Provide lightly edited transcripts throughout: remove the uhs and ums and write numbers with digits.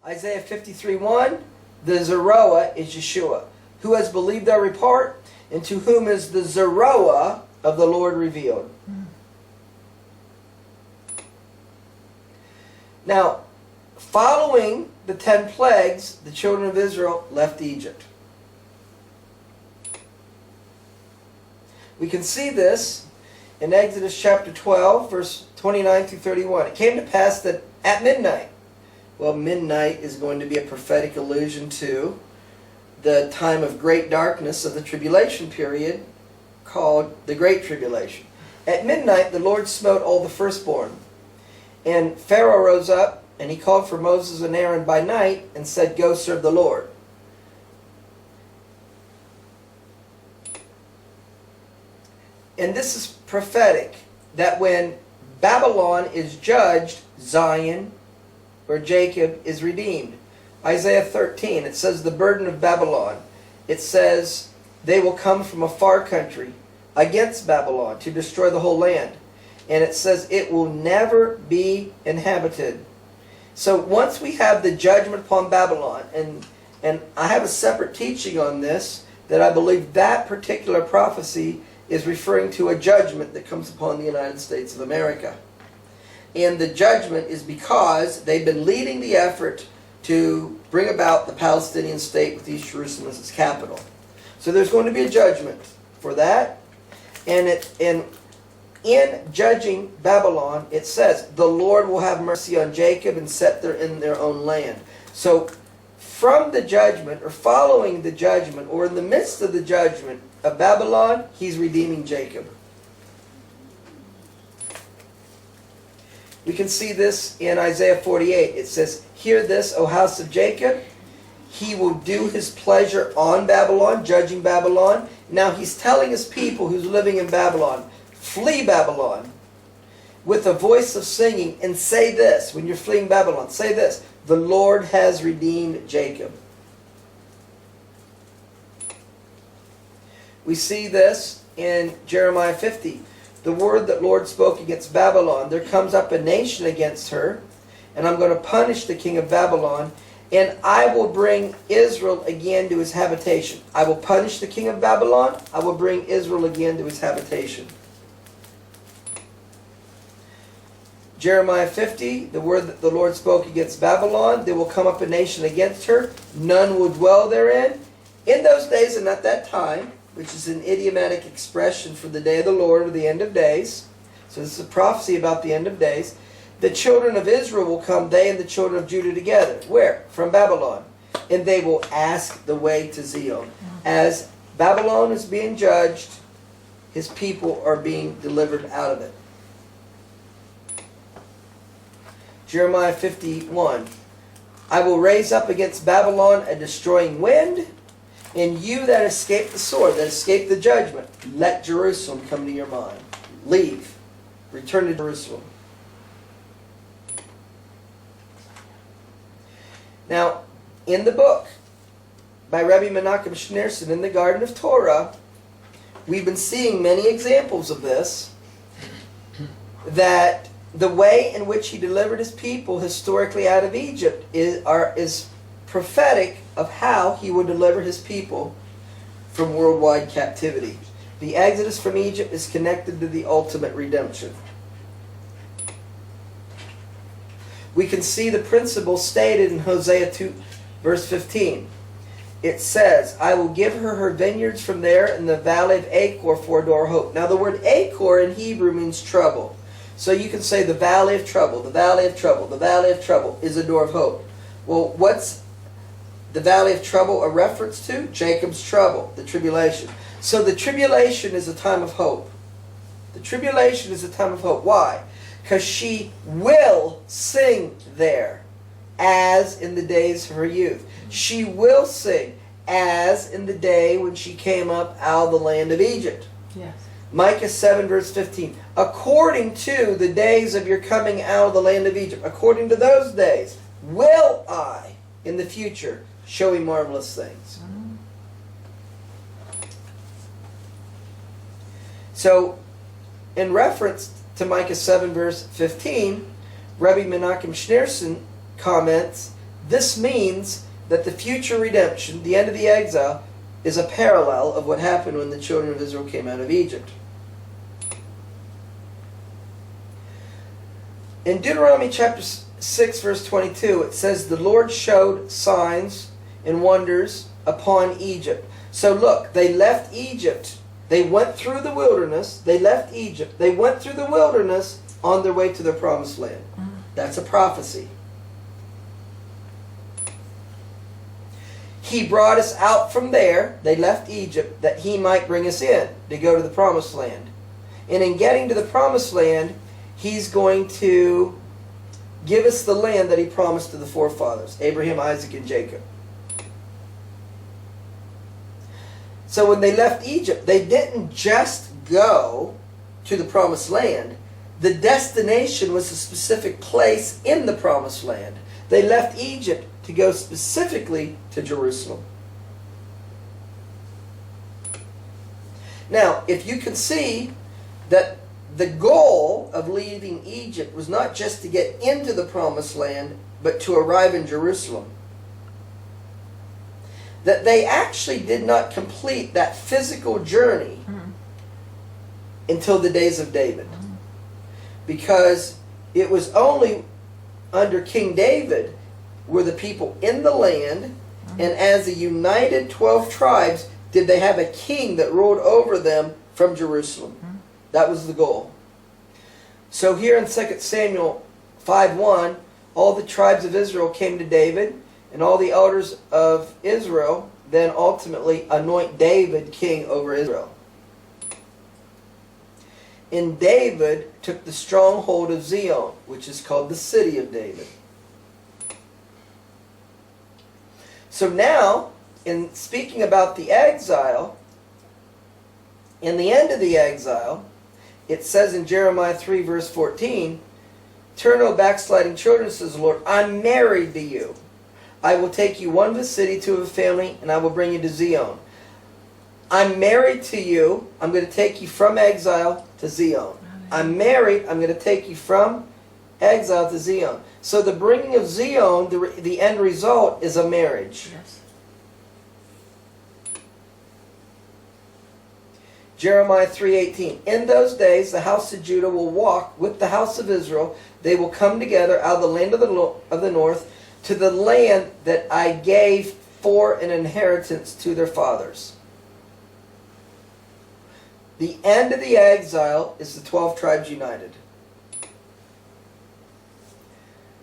Isaiah 53:1, the Zeroah is Yeshua, who has believed our report, and to whom is the Zeroah of the Lord revealed. Now, following the 10 plagues, the children of Israel left Egypt. We can see this in Exodus chapter 12, verse 29 through 31. It came to pass that at midnight, well, midnight is going to be a prophetic allusion to the time of great darkness of the tribulation period called the Great Tribulation. At midnight, the Lord smote all the firstborn. And Pharaoh rose up, and he called for Moses and Aaron by night and said, "Go serve the Lord." And this is prophetic, that when Babylon is judged, Zion, or Jacob, is redeemed. Isaiah 13, it says, the burden of Babylon. It says, they will come from a far country against Babylon to destroy the whole land. And it says, it will never be inhabited. So once we have the judgment upon Babylon, and I have a separate teaching on this, that I believe that particular prophecy is referring to a judgment that comes upon the United States of America. And the judgment is because they've been leading the effort to bring about the Palestinian state with East Jerusalem as its capital. So there's going to be a judgment for that. And in judging Babylon, it says, the Lord will have mercy on Jacob and set them in their own land. So from the judgment, or following the judgment, or in the midst of the judgment of Babylon, he's redeeming Jacob. We can see this in Isaiah 48. It says, hear this, O house of Jacob. He will do his pleasure on Babylon, judging Babylon. Now he's telling his people who's living in Babylon, flee Babylon with a voice of singing, and say this, when you're fleeing Babylon, say this, the Lord has redeemed Jacob. We see this in Jeremiah 50. The word that Lord spoke against Babylon, there comes up a nation against her, and I'm going to punish the king of Babylon, and I will bring Israel again to his habitation. I will punish the king of Babylon, I will bring Israel again to his habitation. Jeremiah 50, the word that the Lord spoke against Babylon, there will come up a nation against her, none will dwell therein. In those days and at that time, which is an idiomatic expression for the day of the Lord, or the end of days. So this is a prophecy about the end of days. The children of Israel will come, they and the children of Judah together. Where? From Babylon. And they will ask the way to Zion. As Babylon is being judged, his people are being delivered out of it. Jeremiah 51. I will raise up against Babylon a destroying wind, and you that escape the sword, that escape the judgment, let Jerusalem come to your mind. Leave. Return to Jerusalem. Now, in the book by Rabbi Menachem Schneerson in the Garden of Torah, we've been seeing many examples of this, that the way in which he delivered his people historically out of Egypt is prophetic of how he will deliver his people from worldwide captivity. The exodus from Egypt is connected to the ultimate redemption. We can see the principle stated in Hosea 2, verse 15. It says, I will give her her vineyards from there in the valley of Achor for a door of hope. Now the word Achor in Hebrew means trouble. So you can say the valley of trouble, the valley of trouble, the valley of trouble is a door of hope. Well, what's the valley of trouble a reference to? Jacob's trouble, the tribulation. So the tribulation is a time of hope. The tribulation is a time of hope. Why? Because she will sing there as in the days of her youth. She will sing as in the day when she came up out of the land of Egypt. Yes. Micah 7 verse 15. According to the days of your coming out of the land of Egypt, according to those days, will I in the future show you marvelous things. So, in reference to Micah 7 verse 15, Rabbi Menachem Schneerson comments This means that the future redemption, the end of the exile, is a parallel of what happened when the children of Israel came out of Egypt. In Deuteronomy chapter 6, verse 22, it says, the Lord showed signs and wonders upon Egypt. So look, they left Egypt. They went through the wilderness. They left Egypt. They went through the wilderness on their way to their promised land. That's a prophecy. He brought us out from there. They left Egypt that he might bring us in to go to the promised land. And in getting to the promised land, he's going to give us the land that he promised to the forefathers, Abraham, Isaac, and Jacob. So when they left Egypt, they didn't just go to the promised land. The destination was a specific place in the promised land. They left Egypt to go specifically to Jerusalem. Now, if you can see that the goal of leaving Egypt was not just to get into the promised land, but to arrive in Jerusalem. That they actually did not complete that physical journey until the days of David. Because it was only under King David were the people in the land, and as a united 12 tribes, did they have a king that ruled over them from Jerusalem. That was the goal. So here in 2 Samuel 5:1, all the tribes of Israel came to David, and all the elders of Israel then ultimately anoint David king over Israel. And David took the stronghold of Zion, which is called the city of David. So now, in speaking about the exile, in the end of the exile, it says in Jeremiah 3 verse 14, turn, O backsliding children, says the Lord, I'm married to you. I will take you one city to a family, and I will bring you to Zion. I'm married to you. I'm going to take you from exile to Zion. I'm married. I'm going to take you from exile to Zion. So the bringing of Zion, the end result is a marriage. Yes. Jeremiah 3:18. In those days the house of Judah will walk with the house of Israel. They will come together out of the land of the north to the land that I gave for an inheritance to their fathers. The end of the exile is the 12 tribes united.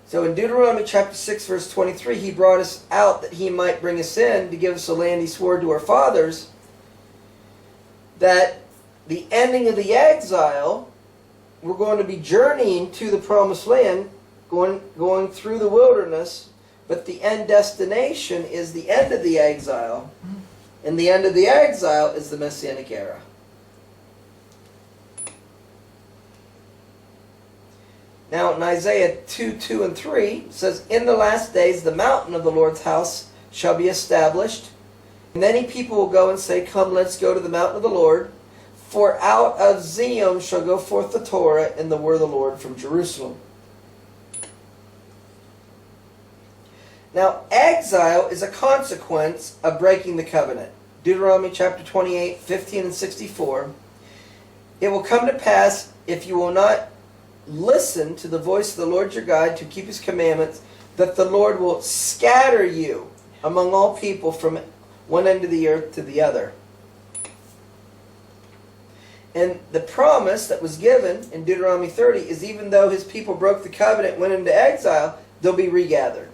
So in Deuteronomy chapter 6 verse 23, he brought us out that he might bring us in to give us the land he swore to our fathers. That the ending of the exile, we're going to be journeying to the promised land, going through the wilderness, but the end destination is the end of the exile, and the end of the exile is the Messianic Era. Now in Isaiah 2:2 and 3, it says, in the last days the mountain of the Lord's house shall be established. Many people will go and say, come, let's go to the mountain of the Lord. For out of Zion shall go forth the Torah and the word of the Lord from Jerusalem. Now, exile is a consequence of breaking the covenant. Deuteronomy chapter 28, 15 and 64. It will come to pass, if you will not listen to the voice of the Lord your God to keep his commandments, that the Lord will scatter you among all people from one end of the earth to the other. And the promise that was given in Deuteronomy 30 is even though his people broke the covenant and went into exile, they'll be regathered.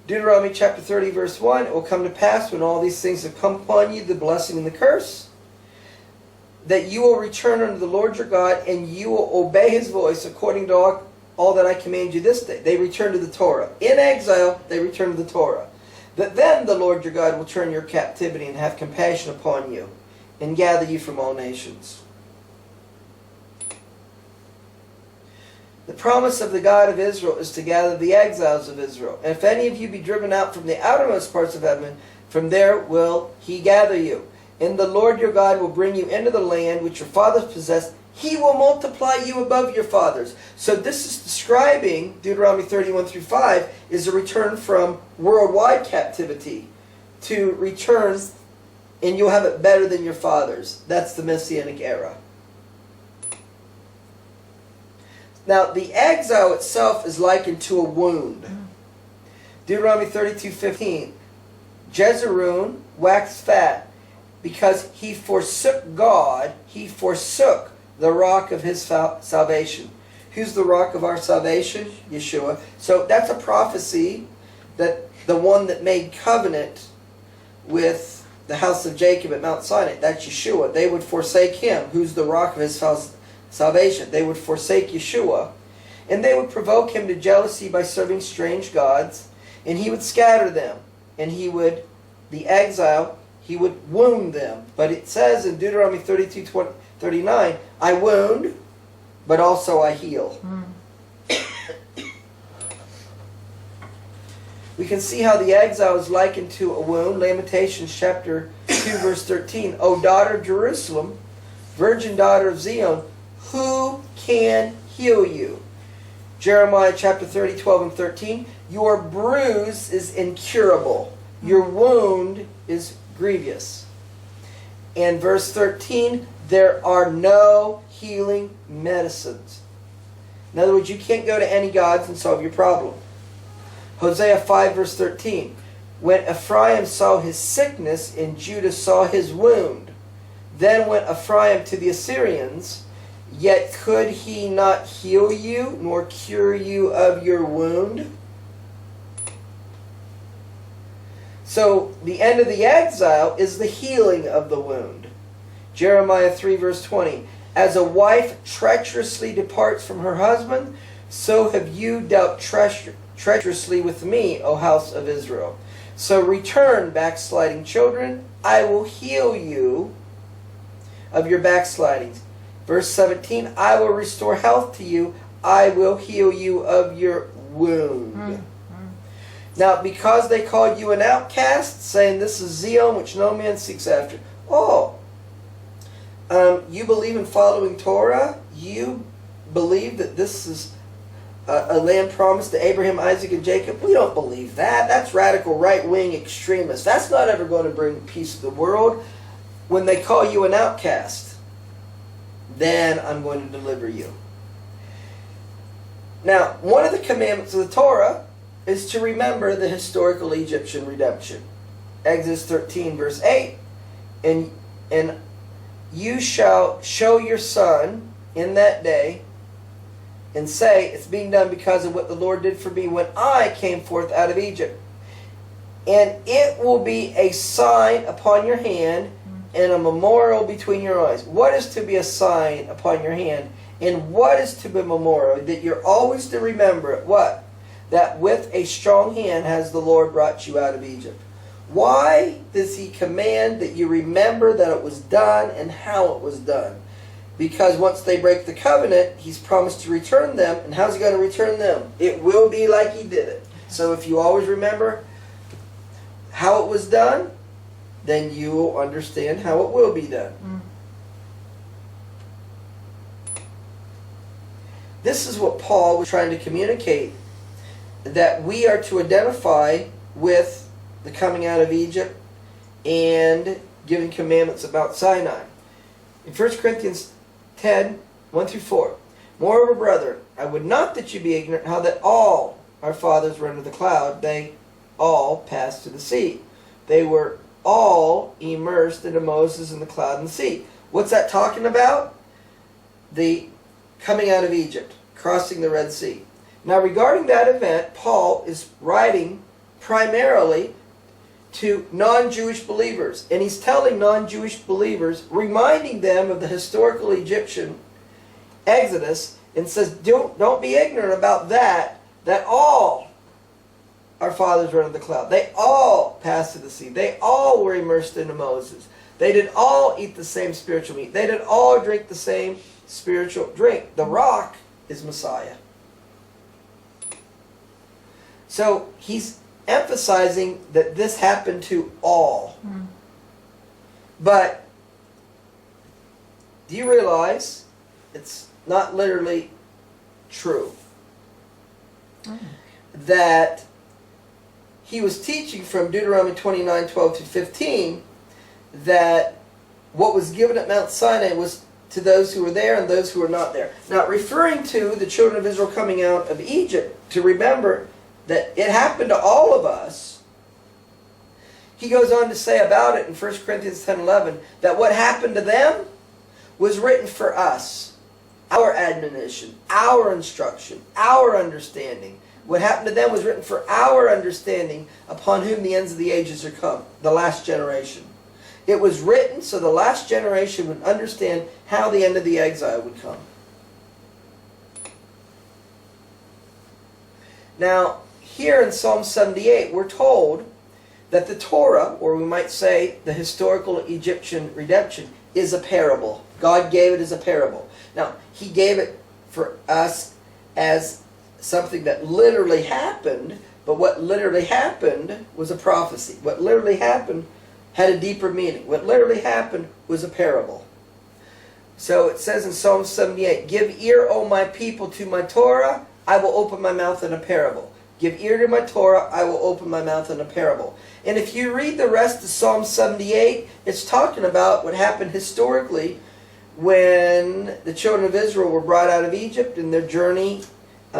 Deuteronomy chapter 30 verse 1, it will come to pass when all these things have come upon you, the blessing and the curse, that you will return unto the Lord your God, and you will obey his voice according to all that I command you this day. They return to the Torah. In exile, they return to the Torah. That then the Lord your God will turn your captivity and have compassion upon you, and gather you from all nations. The promise of the God of Israel is to gather the exiles of Israel. And if any of you be driven out from the outermost parts of heaven, from there will he gather you. And the Lord your God will bring you into the land which your fathers possessed. He will multiply you above your fathers. So this is describing, Deuteronomy 31 through 5, is a return from worldwide captivity to return, and you'll have it better than your fathers. That's the Messianic era. Now, the exile itself is likened to a wound. Deuteronomy 32:15. Jezreel waxed fat because he forsook God. He forsook the rock of his salvation. Who's the rock of our salvation? Yeshua. So that's a prophecy that the one that made covenant with the house of Jacob at Mount Sinai, that's Yeshua. They would forsake him, who's the rock of his salvation. They would forsake Yeshua, and they would provoke him to jealousy by serving strange gods, and he would scatter them, and he would, the exile, he would wound them. But it says in Deuteronomy 32:39, I wound, but also I heal. We can see how the exile is likened to a wound. Lamentations chapter 2 verse 13. O daughter of Jerusalem, virgin daughter of Zion, who can heal you? Jeremiah chapter 30, 12 and 13. Your bruise is incurable. Your wound is grievous. And verse 13, there are no healing medicines. In other words, you can't go to any gods and solve your problem. Hosea 5 verse 13. When Ephraim saw his sickness and Judah saw his wound, then went Ephraim to the Assyrians, yet could he not heal you, nor cure you of your wound? So the end of the exile is the healing of the wound. Jeremiah 3 verse 20. As a wife treacherously departs from her husband, so have you dealt treacherously with me, O house of Israel. So return, backsliding children, I will heal you of your backslidings. Verse 17, I will restore health to you, I will heal you of your wound. Now, because they called you an outcast, saying this is Zion, which no man seeks after. You believe in following Torah? You believe that this is a land promised to Abraham, Isaac, and Jacob? We don't believe that. That's radical right-wing extremists. That's not ever going to bring peace to the world. When they call you an outcast, then I'm going to deliver you. Now, one of the commandments of the Torah is to remember the historical Egyptian redemption. Exodus 13 verse 8, and you shall show your son in that day and say, it's being done because of what the Lord did for me when I came forth out of Egypt. And it will be a sign upon your hand and a memorial between your eyes. What is to be a sign upon your hand? And what is to be a memorial? That you're always to remember it. What? That with a strong hand has the Lord brought you out of Egypt. Why does He command that you remember that it was done and how it was done? Because once they break the covenant, He's promised to return them. And how's He going to return them? It will be like He did it. So if you always remember how it was done, then you will understand how it will be done. This is what Paul was trying to communicate, that we are to identify with the coming out of Egypt and giving commandments about Sinai. In 1 Corinthians 10, 1 through 4. Moreover, brethren, I would not that you be ignorant how that all our fathers were under the cloud, they all passed through the sea. They were all immersed into Moses in the cloud and the sea. What's that talking about? The coming out of Egypt, crossing the Red Sea. Now regarding that event, Paul is writing primarily to non-Jewish believers. And he's telling non-Jewish believers, reminding them of the historical Egyptian Exodus, and says, don't be ignorant about that all our fathers were under the cloud. They all passed through the sea. They all were immersed into Moses. They did all eat the same spiritual meat. They did all drink the same spiritual drink. The rock is Messiah. So he's emphasizing that this happened to all. But do you realize it's not literally true. That he was teaching from Deuteronomy 29:12-15 that what was given at Mount Sinai was to those who were there and those who were not there. Now, referring to the children of Israel coming out of Egypt, to remember that it happened to all of us, he goes on to say about it in 1 Corinthians 10:11 that what happened to them was written for us, our admonition, our instruction, our understanding. What happened to them was written for our understanding, upon whom the ends of the ages are come, the last generation. It was written so the last generation would understand how the end of the exile would come. Now, here in Psalm 78, we're told that the Torah, or we might say the historical Egyptian redemption, is a parable. God gave it as a parable. Now, He gave it for us as something that literally happened, but what literally happened was a prophecy. What literally happened had a deeper meaning. What literally happened was a parable. So it says in Psalm 78, "Give ear, O my people, to my Torah, I will open my mouth in a parable." Give ear to my Torah, I will open my mouth in a parable. And if you read the rest of Psalm 78, it's talking about what happened historically when the children of Israel were brought out of Egypt in their journey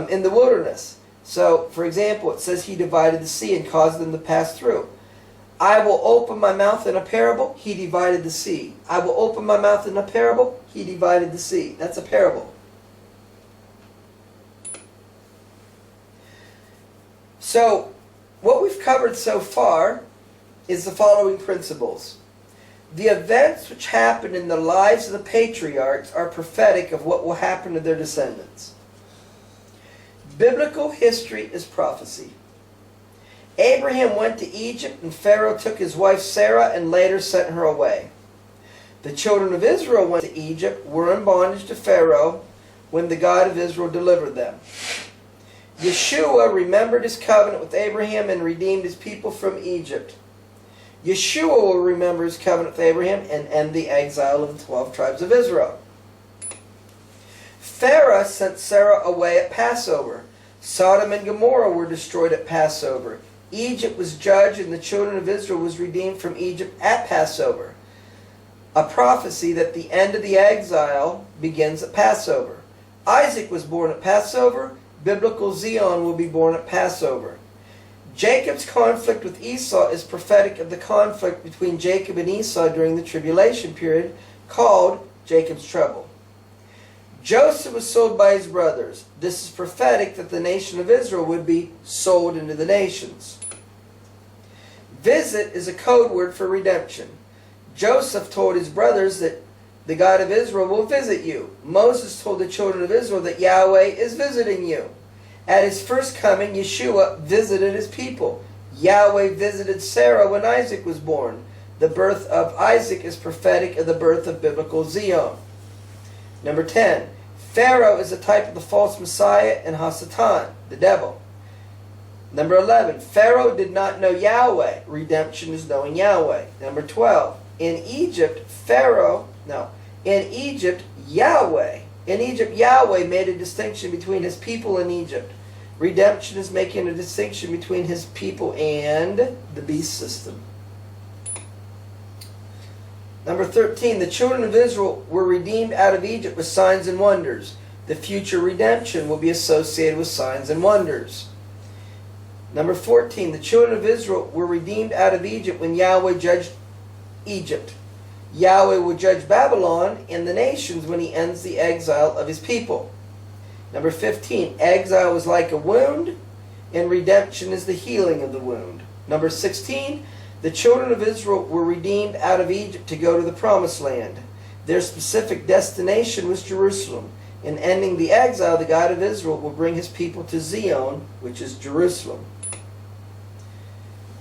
in the wilderness. So, for example, it says He divided the sea and caused them to pass through. I will open my mouth in a parable, He divided the sea. I will open my mouth in a parable, He divided the sea. That's a parable. So, what we've covered so far is the following principles. The events which happened in the lives of the patriarchs are prophetic of what will happen to their descendants. Biblical history is prophecy. Abraham went to Egypt, and Pharaoh took his wife Sarah and later sent her away. The children of Israel went to Egypt, were in bondage to Pharaoh, when the God of Israel delivered them. Yeshua remembered His covenant with Abraham and redeemed His people from Egypt. Yeshua will remember His covenant with Abraham and end the exile of the 12 tribes of Israel. Pharaoh sent Sarah away at Passover. Sodom and Gomorrah were destroyed at Passover. Egypt was judged and the children of Israel was redeemed from Egypt at Passover. A prophecy that the end of the exile begins at Passover. Isaac was born at Passover. Biblical Zion will be born at Passover. Jacob's conflict with Esau is prophetic of the conflict between Jacob and Esau during the tribulation period, called Jacob's trouble. Joseph was sold by his brothers. This is prophetic that the nation of Israel would be sold into the nations. Visit is a code word for redemption. Joseph told his brothers that the God of Israel will visit you. Moses told the children of Israel that Yahweh is visiting you. At His first coming, Yeshua visited His people. Yahweh visited Sarah when Isaac was born. The birth of Isaac is prophetic of the birth of biblical Zion. Number 10. Pharaoh is a type of the false Messiah and Hasatan, the devil. Number 11. Pharaoh did not know Yahweh. Redemption is knowing Yahweh. Number 12. In Egypt, Yahweh made a distinction between His people and Egypt. Redemption is making a distinction between His people and the beast system. Number 13, the children of Israel were redeemed out of Egypt with signs and wonders. The future redemption will be associated with signs and wonders. Number 14, the children of Israel were redeemed out of Egypt when Yahweh judged Egypt. Yahweh will judge Babylon and the nations when He ends the exile of His people. Number 15, exile was like a wound, and redemption is the healing of the wound. Number 16, the children of Israel were redeemed out of Egypt to go to the promised land. Their specific destination was Jerusalem. In ending the exile, the God of Israel will bring His people to Zion, which is Jerusalem.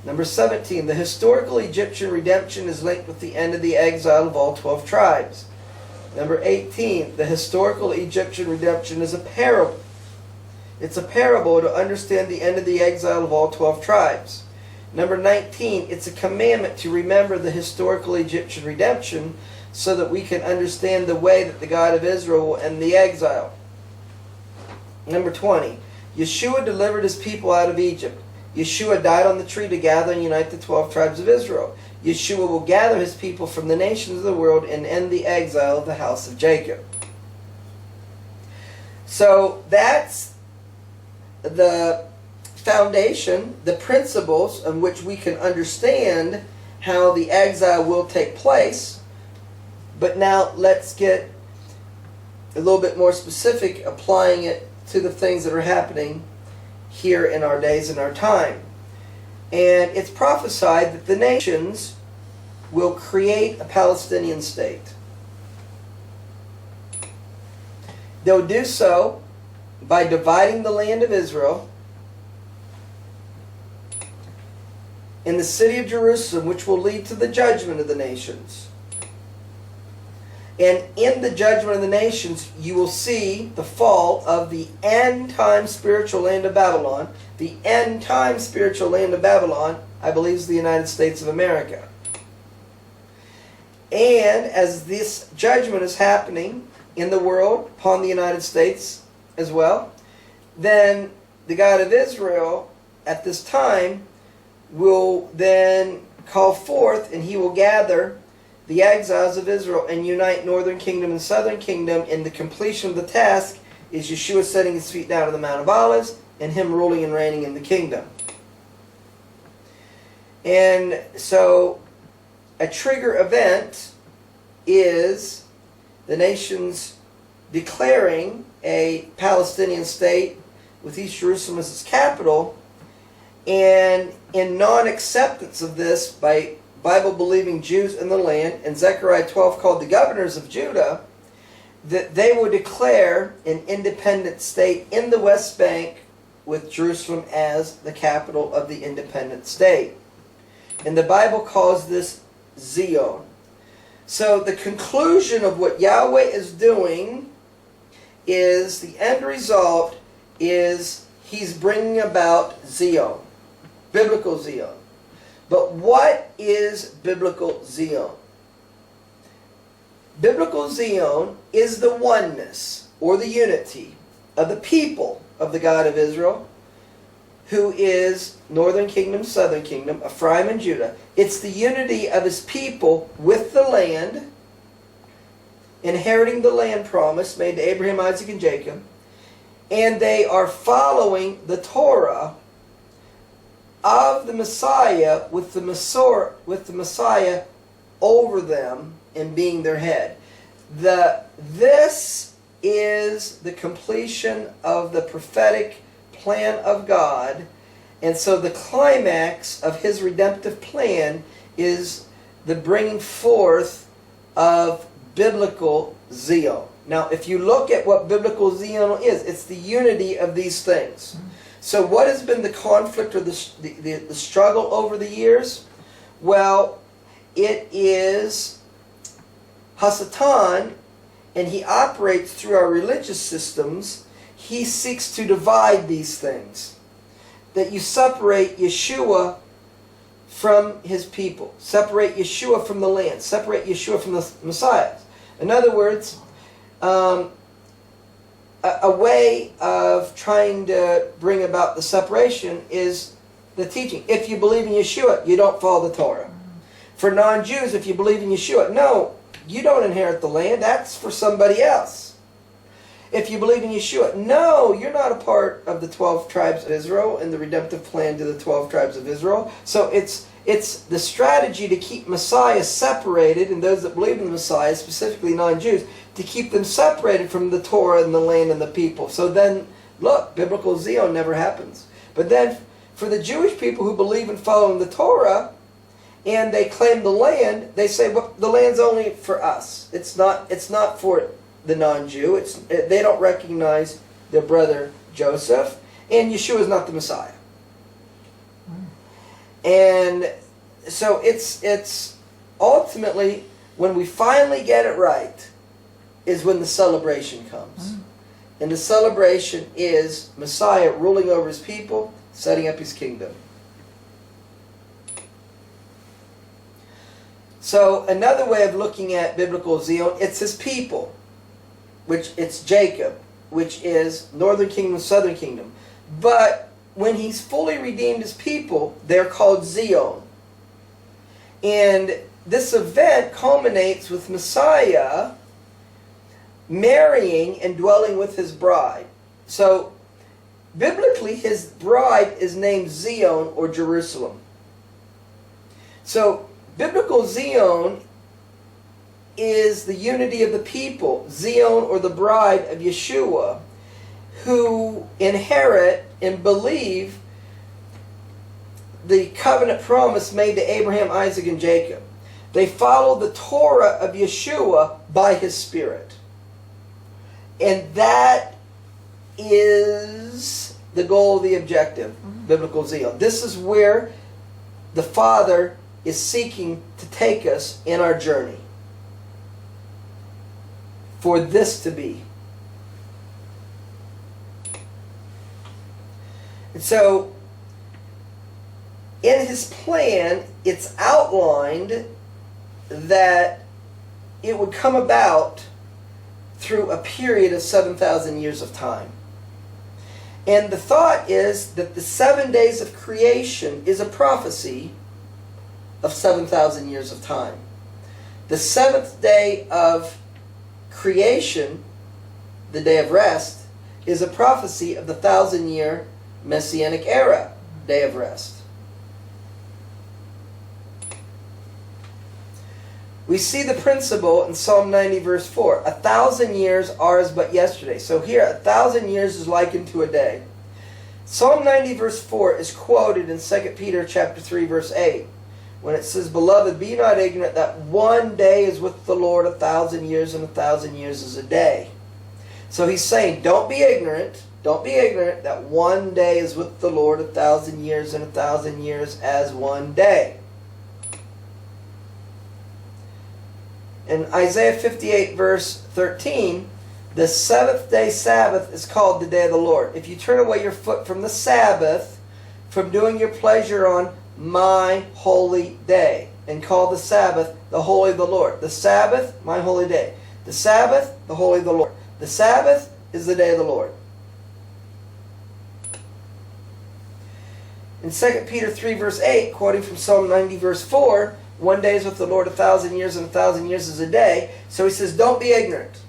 Number 17, the historical Egyptian redemption is linked with the end of the exile of all 12 tribes. Number 18, the historical Egyptian redemption is a parable. It's a parable to understand the end of the exile of all 12 tribes. Number 19, it's a commandment to remember the historical Egyptian redemption so that we can understand the way that the God of Israel will end the exile. Number 20. Yeshua delivered his people out of Egypt. Yeshua died on the tree to gather and unite the 12 tribes of Israel. Yeshua will gather his people from the nations of the world and end the exile of the house of Jacob. So that's the foundation, the principles on which we can understand how the exile will take place. But now let's get a little bit more specific, applying it to the things that are happening here in our days and our time. And it's prophesied that the nations will create a Palestinian state. They'll do so by dividing the land of Israel in the city of Jerusalem, which will lead to the judgment of the nations. And in the judgment of the nations, you will see the fall of the end-time spiritual land of Babylon. The end-time spiritual land of Babylon, I believe, is the United States of America. And as this judgment is happening in the world, upon the United States as well, then the God of Israel at this time will then call forth, and he will gather the exiles of Israel and unite northern kingdom and southern kingdom. In the completion of the task is Yeshua setting his feet down on the Mount of Olives and him ruling and reigning in the kingdom. And so a trigger event is the nations declaring a Palestinian state with East Jerusalem as its capital, and in non-acceptance of this by Bible-believing Jews in the land, and Zechariah 12 called the governors of Judah, that they would declare an independent state in the West Bank with Jerusalem as the capital of the independent state. And the Bible calls this Zion. So the conclusion of what Yahweh is doing is, the end result is he's bringing about Zion, biblical Zion. But what is biblical Zion? Biblical Zion is the oneness or the unity of the people of the God of Israel, who is northern kingdom, southern kingdom, Ephraim and Judah. It's the unity of his people with the land, inheriting the land promise made to Abraham, Isaac, and Jacob. And they are following the Torah of the Messiah, with the Messiah over them and being their head. This is the completion of the prophetic plan of God. And so the climax of his redemptive plan is the bringing forth of biblical Zion. Now, if you look at what biblical Zion is, it's the unity of these things. So what has been the conflict or the struggle over the years? Well, it is Hasatan, and he operates through our religious systems. He seeks to divide these things. That you separate Yeshua from his people. Separate Yeshua from the land. Separate Yeshua from the Messiah. In other words, a way of trying to bring about the separation is the teaching. If you believe in Yeshua, you don't follow the Torah. For non-Jews, if you believe in Yeshua, no, you don't inherit the land. That's for somebody else. If you believe in Yeshua, no, you're not a part of the 12 tribes of Israel and the redemptive plan to the 12 tribes of Israel. So it's the strategy to keep Messiah separated, and those that believe in the Messiah, specifically non-Jews, to keep them separated from the Torah and the land and the people. So then, look, biblical Zion never happens. But then, for the Jewish people who believe in following the Torah, and they claim the land, they say, well, the land's only for us. It's not for the non-Jew. They don't recognize their brother Joseph, and Yeshua is not the Messiah. And so it's ultimately, when we finally get it right, is when the celebration comes. And the celebration is Messiah ruling over his people, setting up his kingdom. So another way of looking at biblical Zion, it's his people, which it's Jacob, which is northern kingdom, southern kingdom. But when he's fully redeemed his people, they're called Zion. And this event culminates with Messiah marrying and dwelling with his bride. So biblically, his bride is named Zion or Jerusalem. So biblical Zion is the unity of the people, Zion or the bride of Yeshua, who inherit and believe the covenant promise made to Abraham, Isaac, and Jacob. They follow the Torah of Yeshua by his Spirit. And that is the goal, the objective, biblical Zion. This is where the Father is seeking to take us in our journey. For this to be. And so, in his plan, it's outlined that it would come about through a period of 7,000 years of time. And the thought is that the 7 days of creation is a prophecy of 7,000 years of time. The seventh day of creation, the day of rest, is a prophecy of the 1,000-year Messianic Era, day of rest. We see the principle in Psalm 90 verse 4. 1,000 years are as but yesterday. So here, 1,000 years is likened to a day. Psalm 90 verse 4 is quoted in 2 Peter chapter 3 verse 8. When it says, Beloved, be not ignorant that one day is with the Lord 1,000 years, and 1,000 years is a day. So he's saying, don't be ignorant. Don't be ignorant that one day is with the Lord 1,000 years, and 1,000 years as one day. In Isaiah 58 verse 13, the seventh day Sabbath is called the day of the Lord. If you turn away your foot from the Sabbath, from doing your pleasure on my holy day, and call the Sabbath the holy of the Lord. The Sabbath, my holy day. The Sabbath, the holy of the Lord. The Sabbath is the day of the Lord. In 2 Peter 3 verse 8, quoting from Psalm 90 verse 4, one day is with the Lord 1,000 years, and 1,000 years is a day. So he says, don't be ignorant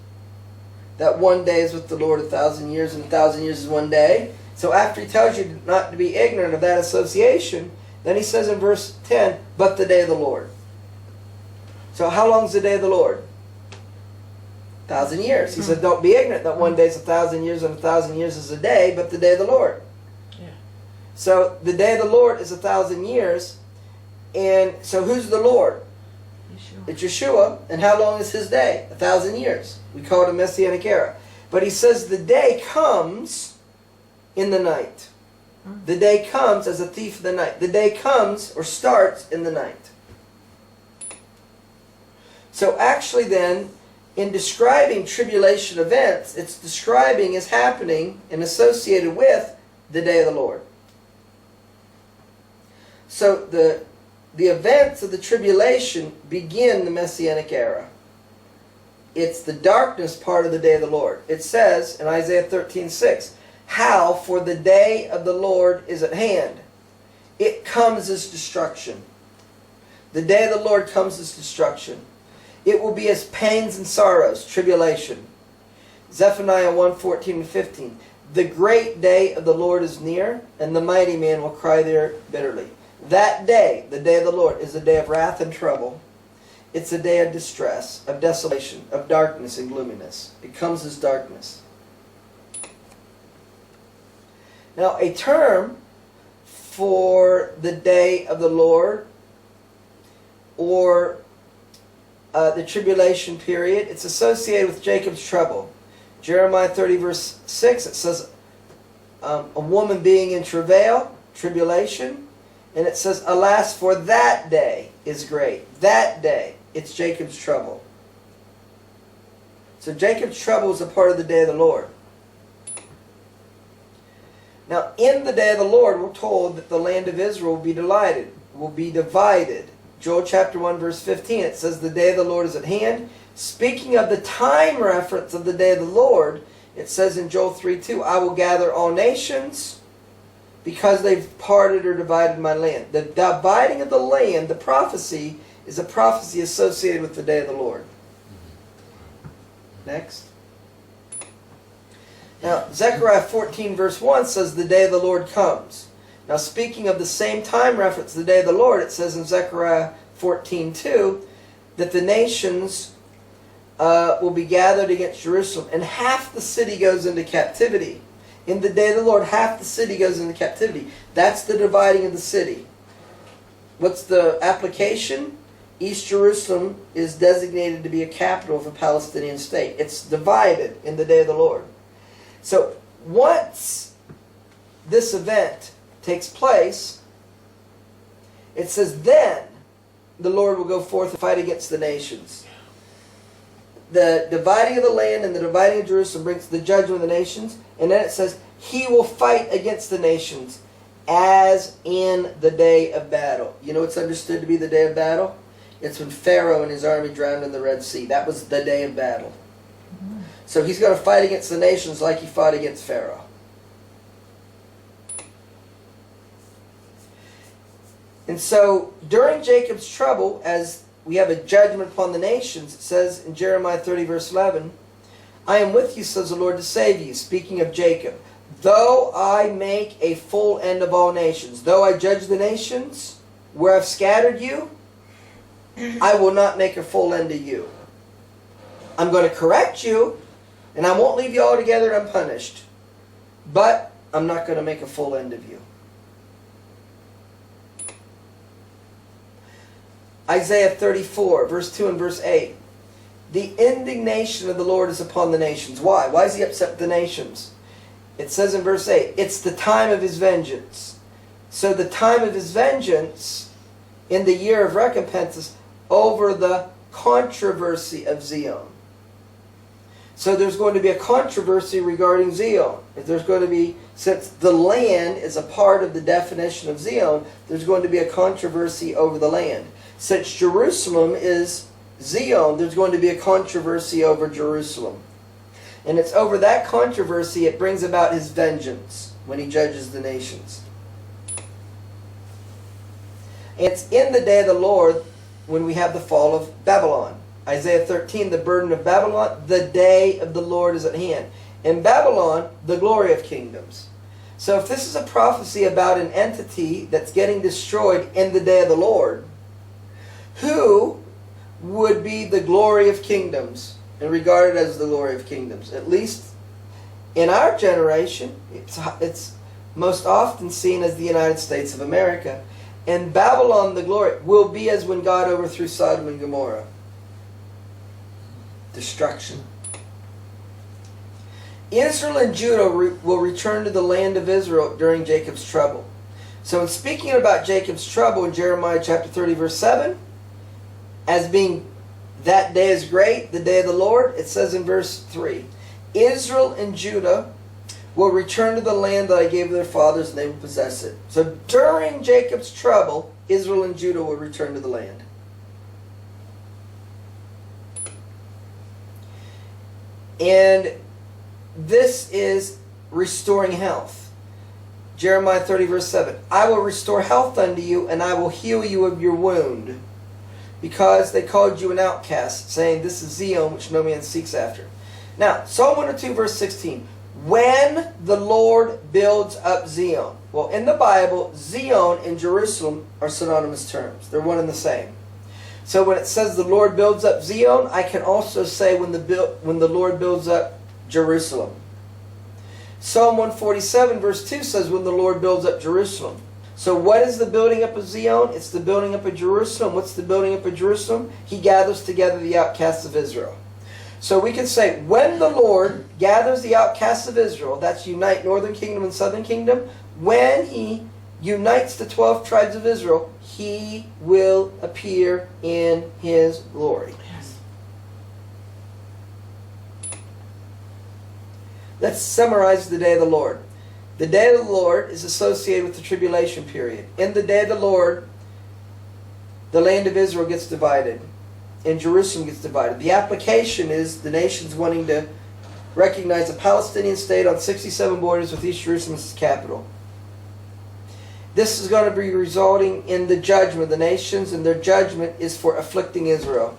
that one day is with the Lord 1,000 years, and 1,000 years is one day. So after he tells you not to be ignorant of that association, then he says in verse 10, but the day of the Lord. So how long is the day of the Lord? 1,000 years. He said, don't be ignorant that one day is 1,000 years, and 1,000 years is a day, but the day of the Lord. Yeah. So the day of the Lord is 1,000 years. And so who's the Lord? Yeshua. It's Yeshua. And how long is his day? 1,000 years. We call it a Messianic Era. But he says the day comes in the night. The day comes as a thief in the night. The day comes or starts in the night. So actually then, in describing tribulation events, it's describing as happening and associated with the day of the Lord. So the events of the tribulation begin the Messianic Era. It's the darkness part of the day of the Lord. It says in Isaiah 13:6, how, for the day of the Lord is at hand. It comes as destruction. The day of the Lord comes as destruction. It will be as pains and sorrows, tribulation. Zephaniah 1:14-15. The great day of the Lord is near, and the mighty man will cry there bitterly. That day, the day of the Lord, is a day of wrath and trouble. It's a day of distress, of desolation, of darkness and gloominess. It comes as darkness. Now, a term for the day of the Lord, or the tribulation period, it's associated with Jacob's trouble. Jeremiah 30 verse 6, it says a woman being in travail, tribulation, and it says, alas, for that day is great. That day, it's Jacob's trouble. So Jacob's trouble is a part of the day of the Lord. Now, in the day of the Lord, we're told that the land of Israel will be divided. Joel chapter 1 verse 15, it says the day of the Lord is at hand. Speaking of the time reference of the day of the Lord, it says in Joel 3:2, I will gather all nations because they've parted or divided my land. The dividing of the land, the prophecy, is a prophecy associated with the day of the Lord. Next. Now, Zechariah 14 verse 1 says the day of the Lord comes. Now, speaking of the same time reference, the day of the Lord, it says in Zechariah 14:2 that the nations will be gathered against Jerusalem, and half the city goes into captivity. In the day of the Lord, half the city goes into captivity. That's the dividing of the city. What's the application? East Jerusalem is designated to be a capital of a Palestinian state. It's divided in the day of the Lord. So once this event takes place, it says then the Lord will go forth and fight against the nations. The dividing of the land and the dividing of Jerusalem brings the judgment of the nations. And then it says, he will fight against the nations as in the day of battle. You know what's understood to be the day of battle? It's when Pharaoh and his army drowned in the Red Sea. That was the day of battle. So he's going to fight against the nations like he fought against Pharaoh. And so during Jacob's trouble, as we have a judgment upon the nations, it says in Jeremiah 30 verse 11, I am with you, says the Lord, to save you, speaking of Jacob. Though I make a full end of all nations, though I judge the nations where I've scattered you, I will not make a full end of you. I'm going to correct you, and I won't leave you altogether unpunished. But I'm not going to make a full end of you. Isaiah 34, verse 2 and verse 8. The indignation of the Lord is upon the nations. Why? Why is he upset with the nations? It says in verse 8, it's the time of his vengeance. So the time of his vengeance in the year of recompenses over the controversy of Zion. So there's going to be a controversy regarding Zion. If there's going to be, since the land is a part of the definition of Zion, there's going to be a controversy over the land. Since Jerusalem is Zion, there's going to be a controversy over Jerusalem. And it's over that controversy it brings about his vengeance when he judges the nations. And it's in the day of the Lord when we have the fall of Babylon. Isaiah 13, the burden of Babylon, the day of the Lord is at hand. In Babylon, the glory of kingdoms. So if this is a prophecy about an entity that's getting destroyed in the day of the Lord, who would be the glory of kingdoms and regarded as the glory of kingdoms? At least in our generation, it's most often seen as the United States of America. In Babylon, the glory will be as when God overthrew Sodom and Gomorrah. Destruction. Israel and Judah will return to the land of Israel during Jacob's trouble. So in speaking about Jacob's trouble in Jeremiah chapter 30 verse 7, as being that day is great, the day of the Lord, it says in verse 3, Israel and Judah will return to the land that I gave their fathers and they will possess it. So during Jacob's trouble, Israel and Judah will return to the land. And this is restoring health. Jeremiah 30 verse 7. I will restore health unto you, and I will heal you of your wound. Because they called you an outcast, saying, this is Zion, which no man seeks after. Now, Psalm 102 verse 16. When the Lord builds up Zion. Well, in the Bible, Zion and Jerusalem are synonymous terms. They're one and the same. So when it says the Lord builds up Zion, I can also say when the Lord builds up Jerusalem. Psalm 147 verse 2 says when the Lord builds up Jerusalem. So what is the building up of Zion? It's the building up of Jerusalem. What's the building up of Jerusalem? He gathers together the outcasts of Israel. So we can say when the Lord gathers the outcasts of Israel, that's unite northern kingdom and southern kingdom, when he unites the 12 tribes of Israel, he will appear in his glory. Yes. Let's summarize the day of the Lord. The day of the Lord is associated with the tribulation period. In the day of the Lord, the land of Israel gets divided and Jerusalem gets divided. The application is the nations wanting to recognize a Palestinian state on 67 borders with East Jerusalem as its capital. This is going to be resulting in the judgment of the nations, and their judgment is for afflicting Israel.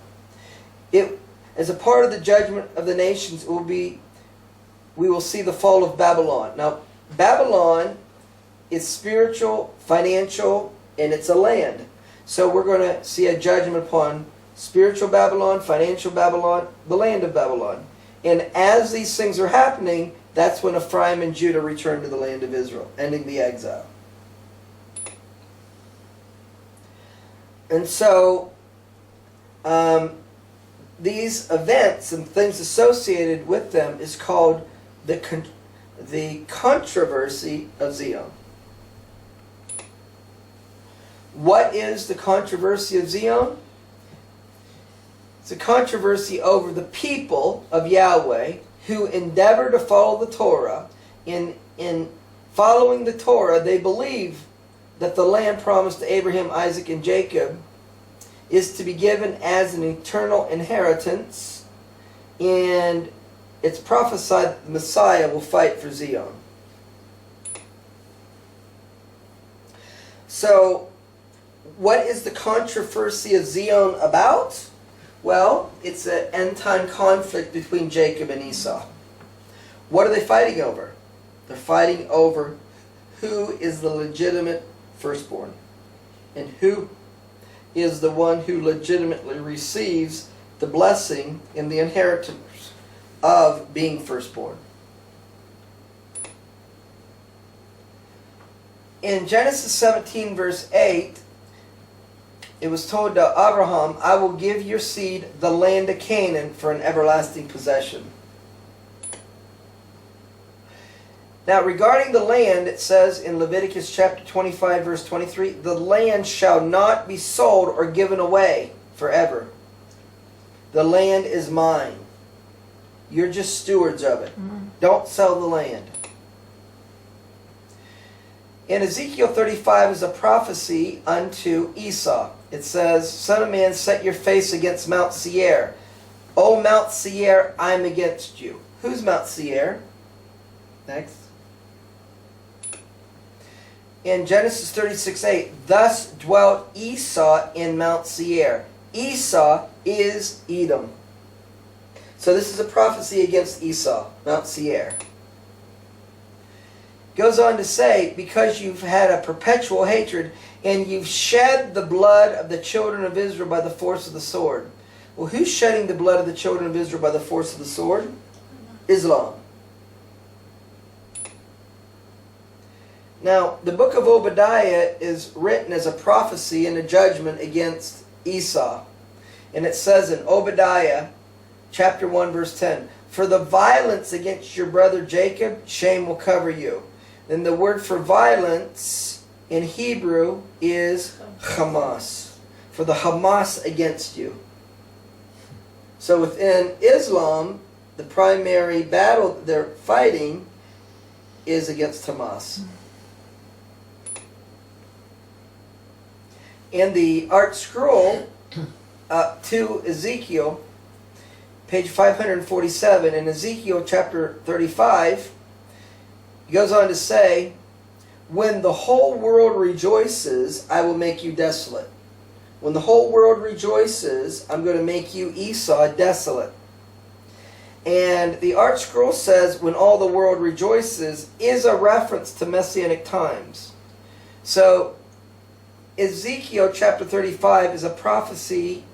As a part of the judgment of the nations, we will see the fall of Babylon. Now, Babylon is spiritual, financial, and it's a land. So we're going to see a judgment upon spiritual Babylon, financial Babylon, the land of Babylon. And as these things are happening, that's when Ephraim and Judah return to the land of Israel, ending the exile. And so, these events and things associated with them is called the controversy of Zion. What is the controversy of Zion? It's a controversy over the people of Yahweh who endeavor to follow the Torah. In following the Torah, they believe that the land promised to Abraham, Isaac, and Jacob is to be given as an eternal inheritance, and it's prophesied that the Messiah will fight for Zion. So, what is the controversy of Zion about? Well, it's an end-time conflict between Jacob and Esau. What are they fighting over? They're fighting over who is the legitimate firstborn, and who is the one who legitimately receives the blessing and the inheritance of being firstborn. In Genesis 17 verse 8, it was told to Abraham, I will give your seed the land of Canaan for an everlasting possession. Now, regarding the land, it says in Leviticus chapter 25, verse 23, the land shall not be sold or given away forever. The land is mine. You're just stewards of it. Don't sell the land. In Ezekiel 35 is a prophecy unto Esau. It says, Son of man, set your face against Mount Seir. O Mount Seir, I'm against you. Who's Mount Seir? Next. In Genesis 36:8, thus dwelt Esau in Mount Seir. Esau is Edom. So this is a prophecy against Esau, Mount Seir. Goes on to say, because you've had a perpetual hatred, and you've shed the blood of the children of Israel by the force of the sword. Well, who's shedding the blood of the children of Israel by the force of the sword? Islam. Now, the book of Obadiah is written as a prophecy and a judgment against Esau. And it says in Obadiah, chapter 1, verse 10, for the violence against your brother Jacob, shame will cover you. Then the word for violence in Hebrew is Hamas. For the Hamas against you. So within Islam, the primary battle they're fighting is against Hamas. In the art scroll to Ezekiel, page 547, in Ezekiel chapter 35, he goes on to say, when the whole world rejoices, I will make you desolate. When the whole world rejoices, I'm going to make you, Esau, desolate. And the art scroll says, when all the world rejoices, is a reference to Messianic times. So, Ezekiel chapter 35 is a prophecy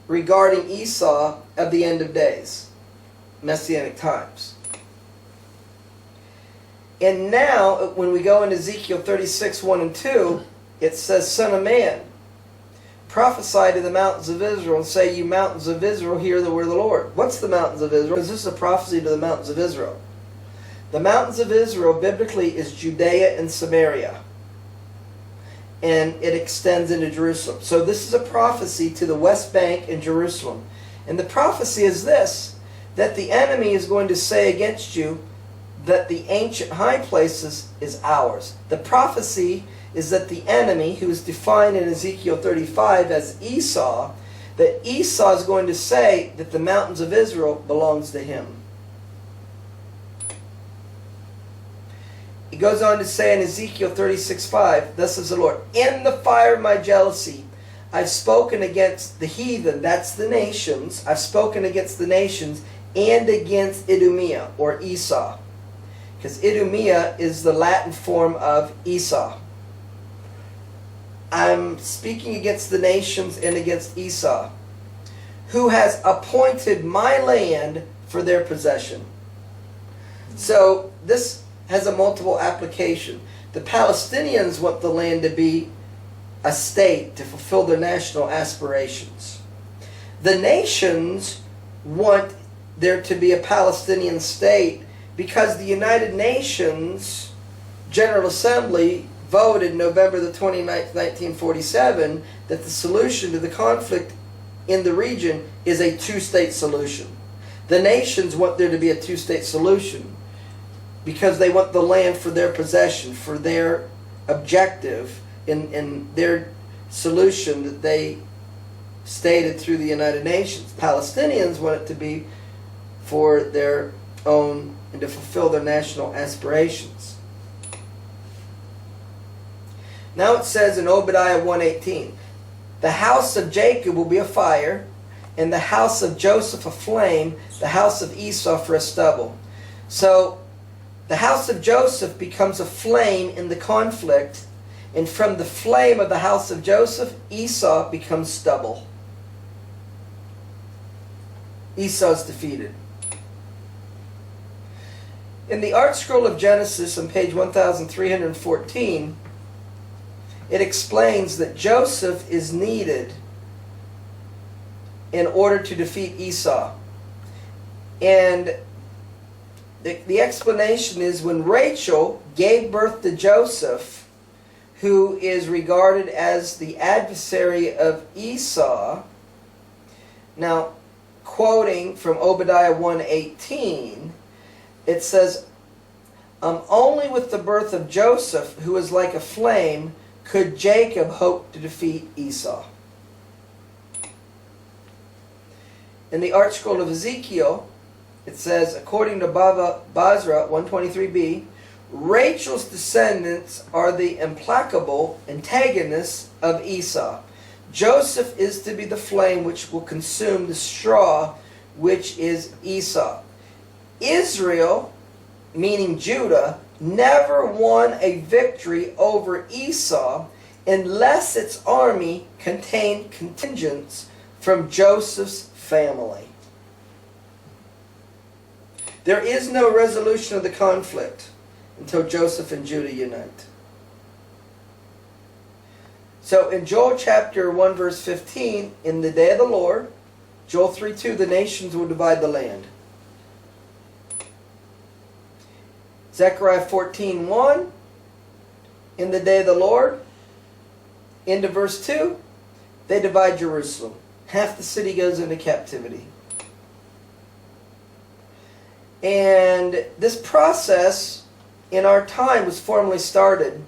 regarding Esau of the end of days, Messianic times. And now, when we go into Ezekiel 36, 1 and 2, it says, Son of man, prophesy to the mountains of Israel and say, you mountains of Israel, hear the word of the Lord. What's the mountains of Israel? Because this is a prophecy to the mountains of Israel. The mountains of Israel, biblically, is Judea and Samaria. And it extends into Jerusalem. So this is a prophecy to the West Bank and Jerusalem. And the prophecy is this, that the enemy is going to say against you that the ancient high places is ours. The prophecy is that the enemy, who is defined in Ezekiel 35 as Esau, that Esau is going to say that the mountains of Israel belongs to him. He goes on to say in Ezekiel 36:5, thus says the Lord, in the fire of my jealousy, I've spoken against the heathen, that's the nations, I've spoken against the nations, and against Idumea, or Esau. Because Idumea is the Latin form of Esau. I'm speaking against the nations and against Esau, who has appointed my land for their possession. So this has a multiple application. The Palestinians want the land to be a state to fulfill their national aspirations. The nations want there to be a Palestinian state because the United Nations General Assembly voted November the 29th, 1947, that the solution to the conflict in the region is a two-state solution. The nations want there to be a two-state solution because they want the land for their possession, for their objective in their solution that they stated through the United Nations. Palestinians want it to be for their own and to fulfill their national aspirations. Now it says in Obadiah 1:18, the house of Jacob will be a fire, and the house of Joseph a flame, the house of Esau for a stubble. So the house of Joseph becomes a flame in the conflict, and from the flame of the house of Joseph, Esau becomes stubble. Esau is defeated. In the Art Scroll of Genesis on page 1314, it explains that Joseph is needed in order to defeat Esau. And the explanation is when Rachel gave birth to Joseph, who is regarded as the adversary of Esau. Now, quoting from Obadiah 1:18, it says, only with the birth of Joseph, who is like a flame, could Jacob hope to defeat Esau. In the Art Scroll of Ezekiel, it says, according to Basra 123b, Rachel's descendants are the implacable antagonists of Esau. Joseph is to be the flame which will consume the straw, which is Esau. Israel, meaning Judah, never won a victory over Esau unless its army contained contingents from Joseph's family. There is no resolution of the conflict until Joseph and Judah unite. So in Joel chapter 1 verse 15, in the day of the Lord, Joel 3:2, the nations will divide the land. Zechariah 14:1, in the day of the Lord, into verse 2, they divide Jerusalem. Half the city goes into captivity. And this process in our time was formally started,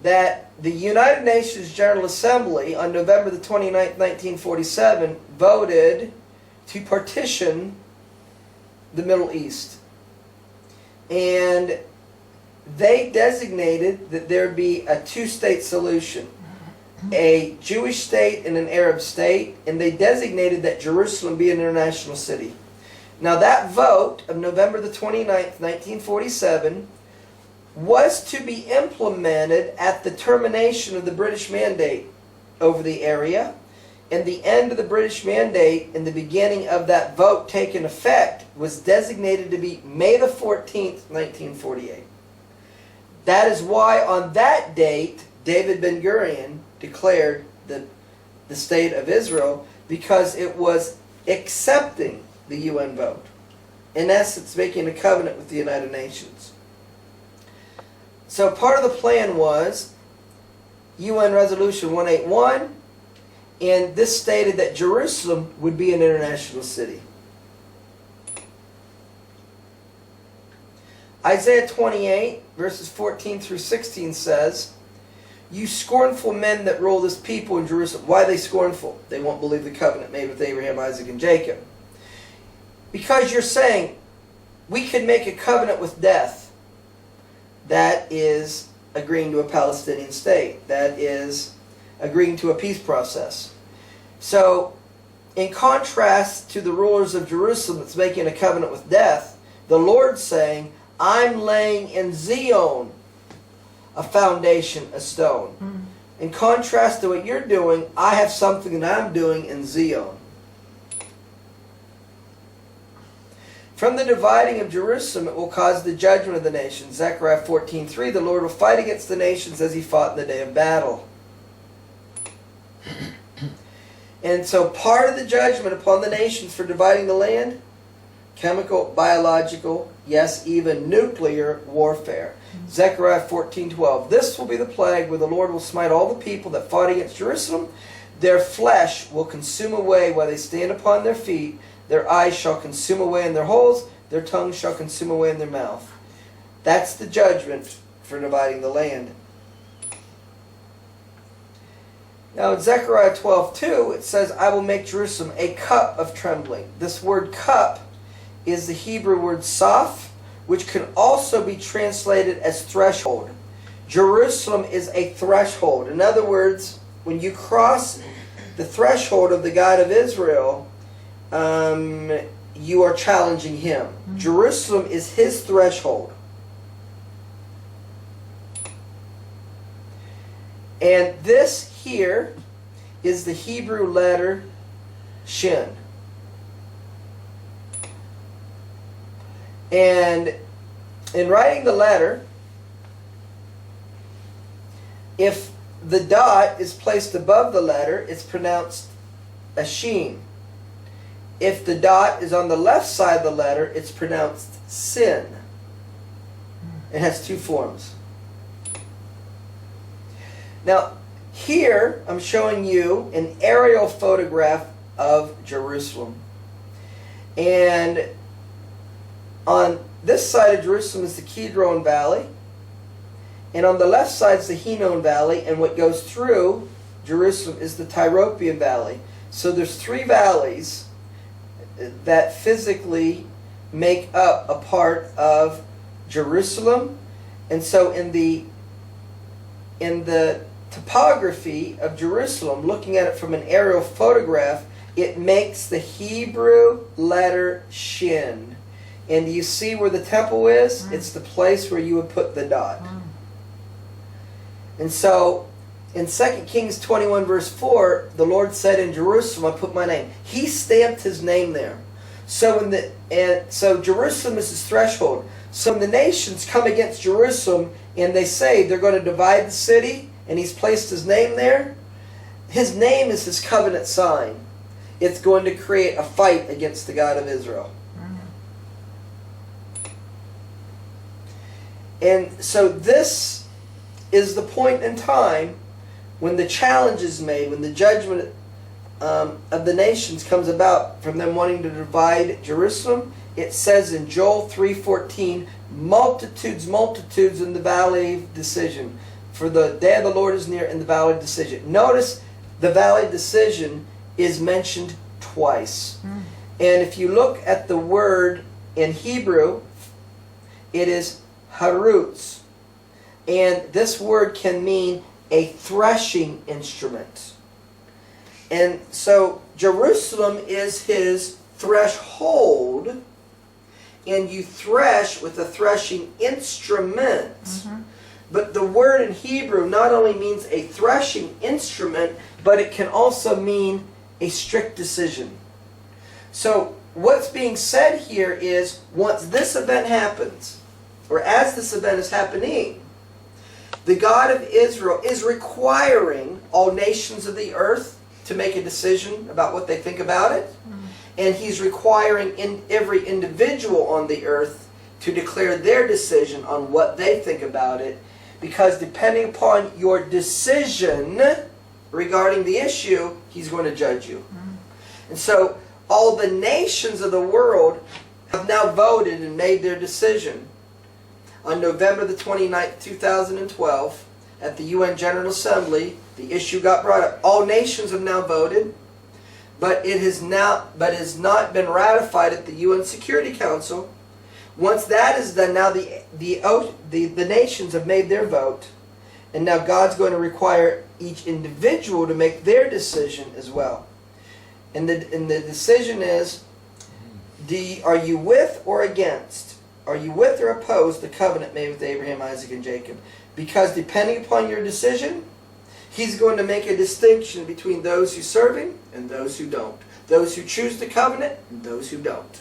that the United Nations General Assembly on November the 29th, 1947 voted to partition the Middle East. And they designated that there be a two-state solution, a Jewish state and an Arab state, and they designated that Jerusalem be an international city. Now that vote of November the 29th, 1947 was to be implemented at the termination of the British mandate over the area, and the end of the British mandate and the beginning of that vote taking effect was designated to be May the 14th, 1948. That is why on that date, David Ben-Gurion declared the state of Israel, because it was accepting the UN vote. In essence, making a covenant with the United Nations. So part of the plan was UN Resolution 181, and this stated that Jerusalem would be an international city. Isaiah 28, verses 14 through 16 says, "You scornful men that rule this people in Jerusalem." Why are they scornful? They won't believe the covenant made with Abraham, Isaac, and Jacob. Because you're saying, we could make a covenant with death. That is agreeing to a Palestinian state. That is agreeing to a peace process. So, in contrast to the rulers of Jerusalem that's making a covenant with death, the Lord's saying, I'm laying in Zion a foundation, a stone. In contrast to what you're doing, I have something that I'm doing in Zion. From the dividing of Jerusalem, it will cause the judgment of the nations. Zechariah 14:3, the Lord will fight against the nations as he fought in the day of battle. And so part of the judgment upon the nations for dividing the land, chemical, biological, yes, even nuclear warfare. Zechariah 14:12, this will be the plague where the Lord will smite all the people that fought against Jerusalem. Their flesh will consume away while they stand upon their feet. Their eyes shall consume away in their holes. Their tongues shall consume away in their mouth. That's the judgment for dividing the land. Now in Zechariah 12:2, it says, I will make Jerusalem a cup of trembling. This word cup is the Hebrew word saf, which can also be translated as threshold. Jerusalem is a threshold. In other words, when you cross the threshold of the God of Israel, you are challenging him. Jerusalem is his threshold. And this here is the Hebrew letter Shin. And in writing the letter, if the dot is placed above the letter, it's pronounced a sheen. If the dot is on the left side of the letter, it's pronounced sin. It has two forms. Now, here I'm showing you an aerial photograph of Jerusalem. And on this side of Jerusalem is the Kidron Valley. And on the left side is the Hinnom Valley. And what goes through Jerusalem is the Tyropoeon Valley. So there's three valleys that physically make up a part of Jerusalem. And so in the topography of Jerusalem, looking at it from an aerial photograph, it makes the Hebrew letter Shin. And do you see where the temple is? It's the place where you would put the dot. And so in 2 Kings 21 verse 4, the Lord said, in Jerusalem I put my name. He stamped his name there. So so Jerusalem is his threshold. So when the nations come against Jerusalem and they say they're going to divide the city, and he's placed his name there, his name is his covenant sign. It's going to create a fight against the God of Israel. And so this is the point in time when the challenge is made, when the judgment of the nations comes about from them wanting to divide Jerusalem. It says in Joel 3:14, multitudes, multitudes in the valley of decision. For the day of the Lord is near in the valley of decision. Notice the valley of decision is mentioned twice. And if you look at the word in Hebrew, it is harutz. And this word can mean a threshing instrument. And so Jerusalem is his threshold, and you thresh with a threshing instrument. But the word in Hebrew not only means a threshing instrument, but it can also mean a strict decision. So what's being said here is, once this event happens, or as this event is happening, the God of Israel is requiring all nations of the earth to make a decision about what they think about it. And he's requiring every individual on the earth to declare their decision on what they think about it. Because depending upon your decision regarding the issue, he's going to judge you. And so all the nations of the world have now voted and made their decision. On November the 29th, 2012, at the UN General Assembly, the issue got brought up. All nations have now voted, but it has not been ratified at the UN Security Council. Once that is done, now the nations have made their vote, and now God's going to require each individual to make their decision as well. And the decision is, are you with or against? Are you with or opposed the covenant made with Abraham, Isaac, and Jacob? Because depending upon your decision, He's going to make a distinction between those who serve Him and those who don't. Those who choose the covenant and those who don't.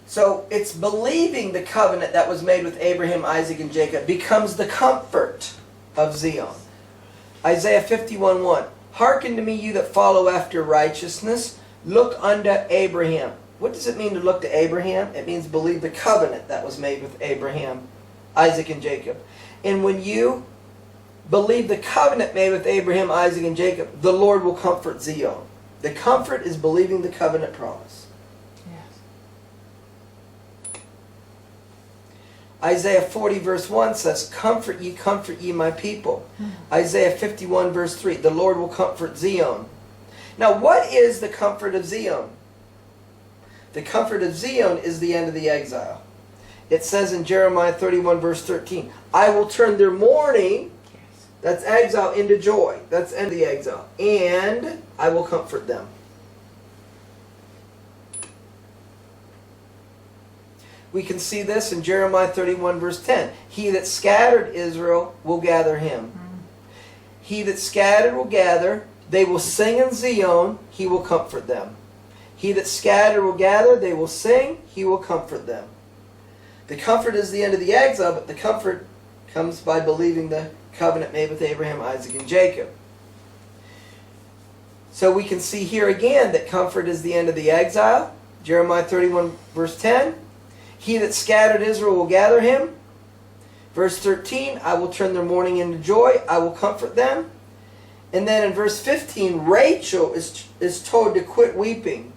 So it's believing the covenant that was made with Abraham, Isaac, and Jacob becomes the comfort of Zion. Isaiah 51:1. Hearken to me, you that follow after righteousness. Look unto Abraham. What does it mean to look to Abraham? It means believe the covenant that was made with Abraham, Isaac, and Jacob. And when you believe the covenant made with Abraham, Isaac, and Jacob, the Lord will comfort Zion. The comfort is believing the covenant promise. Isaiah 40 verse 1 says, comfort ye my people. Isaiah 51 verse 3, the Lord will comfort Zion. Now what is the comfort of Zion? The comfort of Zion is the end of the exile. It says in Jeremiah 31 verse 13, I will turn their mourning, that's exile, into joy. That's end of the exile. And I will comfort them. We can see this in Jeremiah 31 verse 10. He that scattered Israel will gather him. He that scattered will gather. They will sing in Zion. He will comfort them. He that scattered will gather. They will sing. He will comfort them. The comfort is the end of the exile, but the comfort comes by believing the covenant made with Abraham, Isaac, and Jacob. So we can see here again that comfort is the end of the exile. Jeremiah 31 verse 10. He that scattered Israel will gather him. Verse 13, I will turn their mourning into joy. I will comfort them. And then in verse 15, Rachel is told to quit weeping.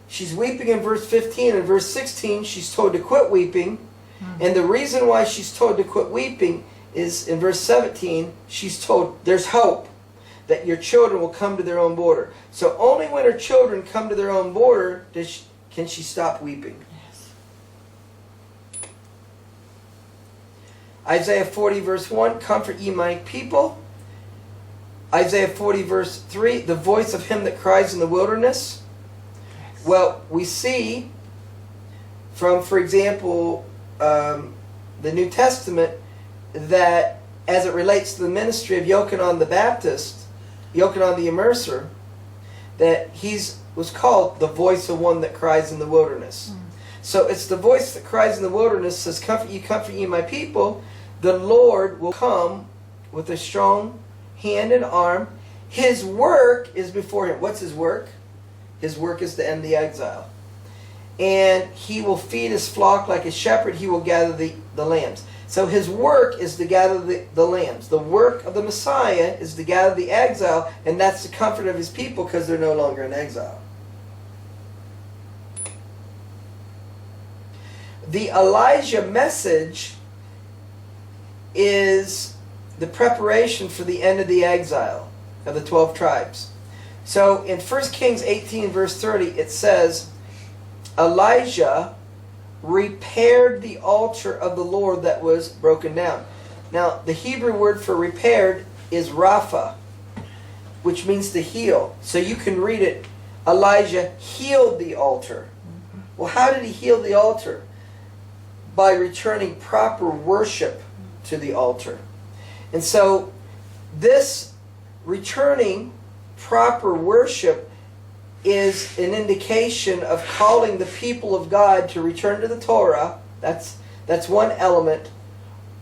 She's weeping in verse 15. In verse 16, she's told to quit weeping. And the reason why she's told to quit weeping is in verse 17, she's told there's hope that your children will come to their own border. So only when her children come to their own border can she stop weeping. Isaiah 40 verse 1, comfort ye my people. Isaiah 40 verse 3, the voice of him that cries in the wilderness. Well, we see from, for example, the New Testament, that as it relates to the ministry of Yochanan the Baptist, Yochanan the Immerser, that was called the voice of one that cries in the wilderness. So it's the voice that cries in the wilderness, says, comfort ye my people. The Lord will come with a strong hand and arm. His work is before him. What's his work? His work is to end the exile. And he will feed his flock like a shepherd. He will gather the lambs. So his work is to gather the lambs. The work of the Messiah is to gather the exile, and that's the comfort of his people because they're no longer in exile. The Elijah message is the preparation for the end of the exile of the 12 tribes. So in 1 Kings 18 verse 30 it says, Elijah repaired the altar of the Lord that was broken down. Now the Hebrew word for repaired is rapha, which means to heal. So you can read it, Elijah healed the altar. Well, how did he heal the altar? By returning proper worship to the altar. And so this returning proper worship is an indication of calling the people of God to return to the Torah. That's one element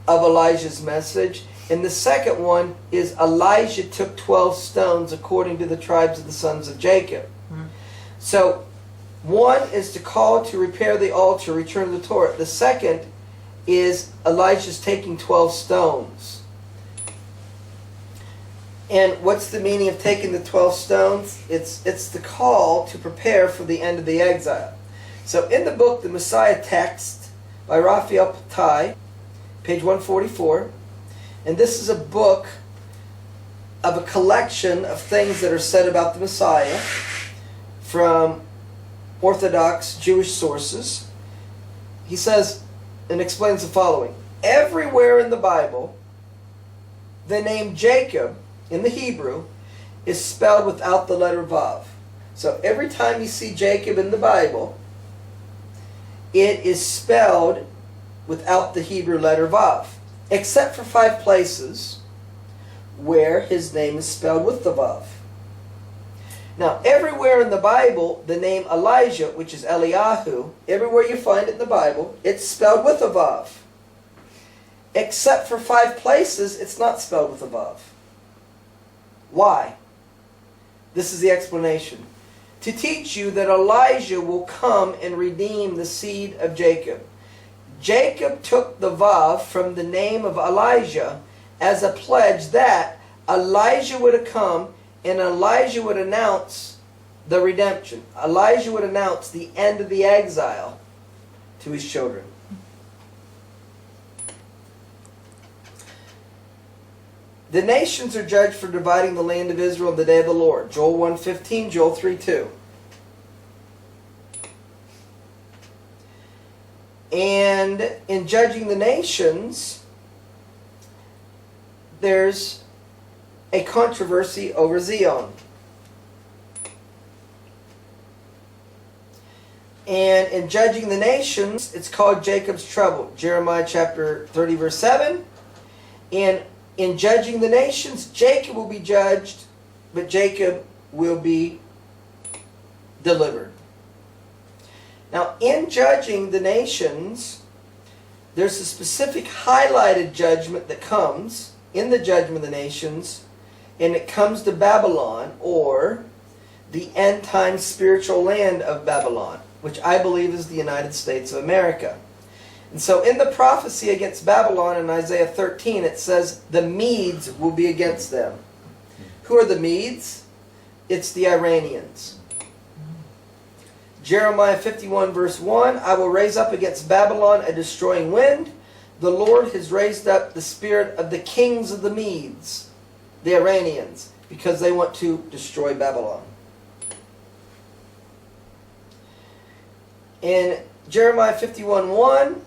of Elijah's message. And the second one is Elijah took 12 stones according to the tribes of the sons of Jacob. So one is to call to repair the altar, return to the Torah. The second is Elijah's taking 12 stones. And what's the meaning of taking the 12 stones? It's the call to prepare for the end of the exile. So in the book, The Messiah Text by Raphael Patai, page 144, and this is a book of a collection of things that are said about the Messiah from Orthodox Jewish sources. He says and explains the following. Everywhere in the Bible, the name Jacob in the Hebrew is spelled without the letter Vav. So every time you see Jacob in the Bible, it is spelled without the Hebrew letter Vav, except for 5 places where his name is spelled with the Vav. Now, everywhere in the Bible, the name Elijah, which is Eliyahu, everywhere you find it in the Bible, it's spelled with a Vav. Except for 5 places, it's not spelled with a Vav. Why? This is the explanation. To teach you that Elijah will come and redeem the seed of Jacob. Jacob took the Vav from the name of Elijah as a pledge that Elijah would have come and Elijah would announce the redemption. Elijah would announce the end of the exile to his children. The nations are judged for dividing the land of Israel in the day of the Lord. Joel 1:15, Joel 3:2. And in judging the nations, there's a controversy over Zion. And in judging the nations, it's called Jacob's trouble. Jeremiah chapter 30, verse 7. And in judging the nations, Jacob will be judged, but Jacob will be delivered. Now, in judging the nations, there's a specific highlighted judgment that comes in the judgment of the nations, and it comes to Babylon, or the end-time spiritual land of Babylon, which I believe is the United States of America. And so in the prophecy against Babylon in Isaiah 13, it says the Medes will be against them. Who are the Medes? It's the Iranians. Jeremiah 51 verse 1, I will raise up against Babylon a destroying wind. The Lord has raised up the spirit of the kings of the Medes, the Iranians, because they want to destroy Babylon. In Jeremiah 51:1,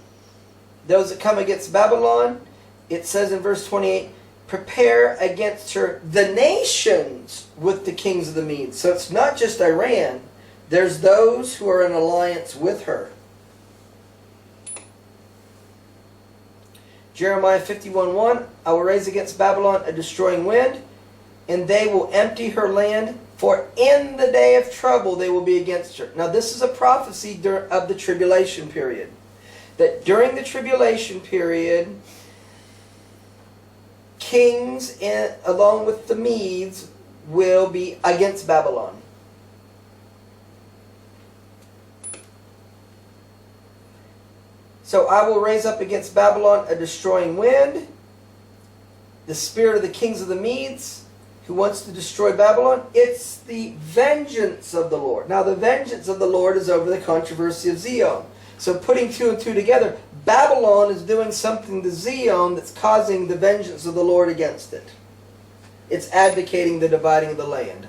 those that come against Babylon, it says in verse 28, prepare against her the nations with the kings of the Medes. So it's not just Iran. There's those who are in alliance with her. Jeremiah 51:1, I will raise against Babylon a destroying wind, and they will empty her land, for in the day of trouble they will be against her. Now this is a prophecy of the tribulation period. That during the tribulation period, kings along with the Medes will be against Babylon. So I will raise up against Babylon a destroying wind, the spirit of the kings of the Medes, who wants to destroy Babylon. It's the vengeance of the Lord. Now the vengeance of the Lord is over the controversy of Zion. So putting 2 and 2 together, Babylon is doing something to Zion that's causing the vengeance of the Lord against it. It's advocating the dividing of the land.